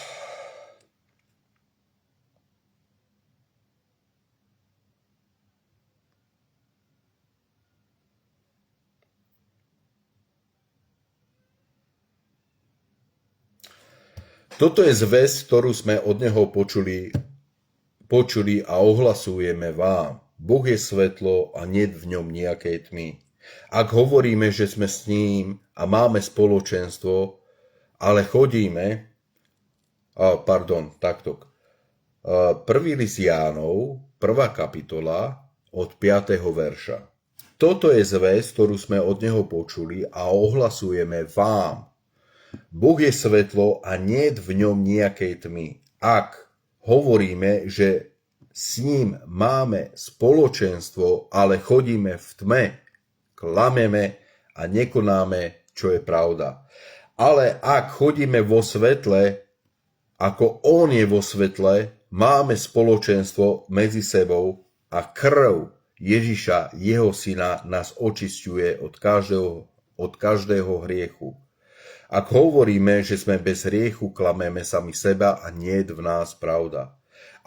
Toto je zvesť, ktorú sme od Neho počuli a ohlasujeme vám. Boh je svetlo a nie v ňom nejakej tmy. Ak hovoríme, že sme s ním a máme spoločenstvo, ale chodíme, prvý list Jánov, 1. kapitola, od 5. verša. Toto je zvesť, ktorú sme od Neho počuli a ohlasujeme vám. Boh je svetlo a nie v ňom nejakej tmy. Ak hovoríme, že s ním máme spoločenstvo, ale chodíme v tme, klameme a nekonáme, čo je pravda. Ale ak chodíme vo svetle, ako on je vo svetle, máme spoločenstvo medzi sebou a krv Ježiša, jeho syna, nás očisťuje od každého hriechu. Ak hovoríme, že sme bez hriechu, klameme sami seba a nie je v nás pravda.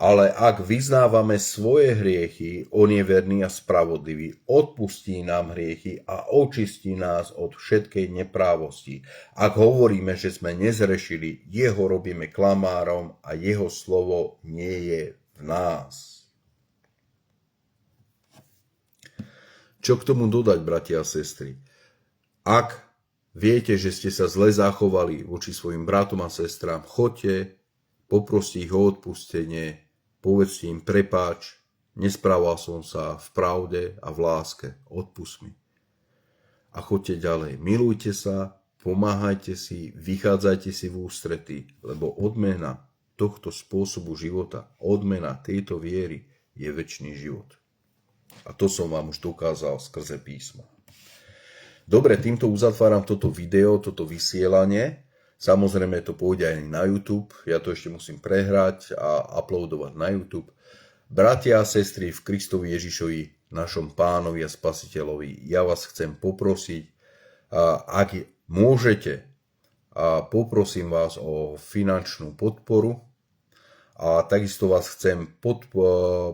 Ale ak vyznávame svoje hriechy, on je verný a spravodlivý, odpustí nám hriechy a očistí nás od všetkej neprávosti. Ak hovoríme, že sme nezrešili, jeho robíme klamárom a jeho slovo nie je v nás. Čo k tomu dodať, bratia a sestry? Ak viete, že ste sa zle zachovali voči svojim bratom a sestrám, choďte, poproste ich o odpustenie, povedzte im prepáč, nesprával som sa v pravde a v láske, odpusť mi. A choďte ďalej, milujte sa, pomáhajte si, vychádzajte si v ústrety, lebo odmena tohto spôsobu života, odmena tejto viery je večný život. A to som vám už dokázal skrze písma. Dobre, týmto uzatváram toto video, toto vysielanie. Samozrejme to pôjde aj na YouTube, ja to ešte musím prehrať a uploadovať na YouTube. Bratia a sestry v Kristovi Ježišovi, našom Pánovi a Spasiteľovi, ja vás chcem poprosiť, ak môžete, poprosím vás o finančnú podporu a takisto vás chcem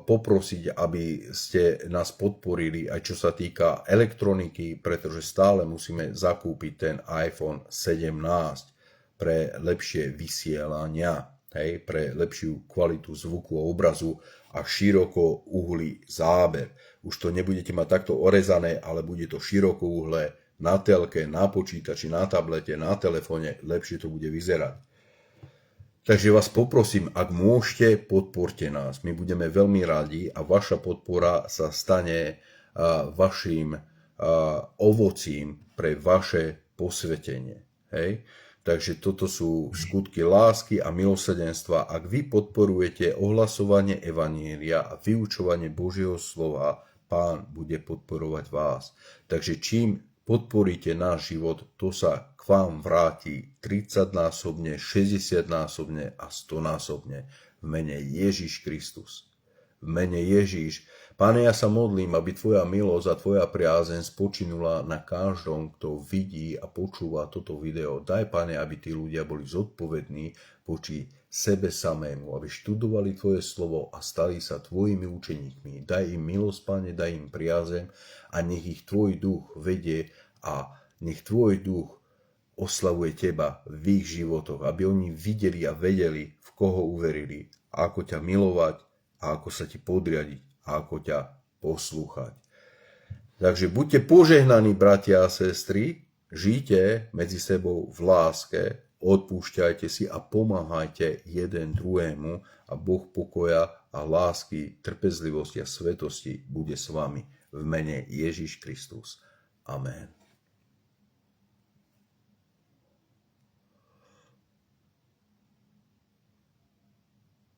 poprosiť, aby ste nás podporili aj čo sa týka elektroniky, pretože stále musíme zakúpiť ten iPhone 17. pre lepšie vysielania, pre lepšiu kvalitu zvuku a obrazu a široko uhlý záber. Už to nebudete mať takto orezané, ale bude to široko uhlé na telke, na počítači, na tablete, na telefóne, lepšie to bude vyzerať. Takže vás poprosím, ak môžete, podporte nás. My budeme veľmi radi a vaša podpora sa stane vašim ovocím pre vaše posvetenie. Hej? Takže toto sú skutky lásky a milosrdenstva. Ak vy podporujete ohlasovanie evanjelia a vyučovanie Božieho slova, Pán bude podporovať vás. Takže čím podporíte náš život, to sa k vám vráti 30-násobne, 60-násobne a 100-násobne. V mene Ježiš Kristus. V mene Ježiš. Pane, ja sa modlím, aby Tvoja milosť a Tvoja priazeň spočinula na každom, kto vidí a počúva toto video. Daj, Pane, aby tí ľudia boli zodpovední voči sebe samému, aby študovali Tvoje slovo a stali sa Tvojimi učeníkmi. Daj im milosť, Pane, daj im priazeň a nech ich Tvoj duch vedie a nech Tvoj duch oslavuje Teba v ich životoch, aby oni videli a vedeli, v koho uverili, ako ťa milovať a ako sa Ti podriadiť a ako ťa poslúchať. Takže buďte požehnaní, bratia a sestry, žijte medzi sebou v láske, odpúšťajte si a pomáhajte jeden druhému a Boh pokoja a lásky, trpezlivosti a svetosti bude s vami v mene Ježiš Kristus. Amen.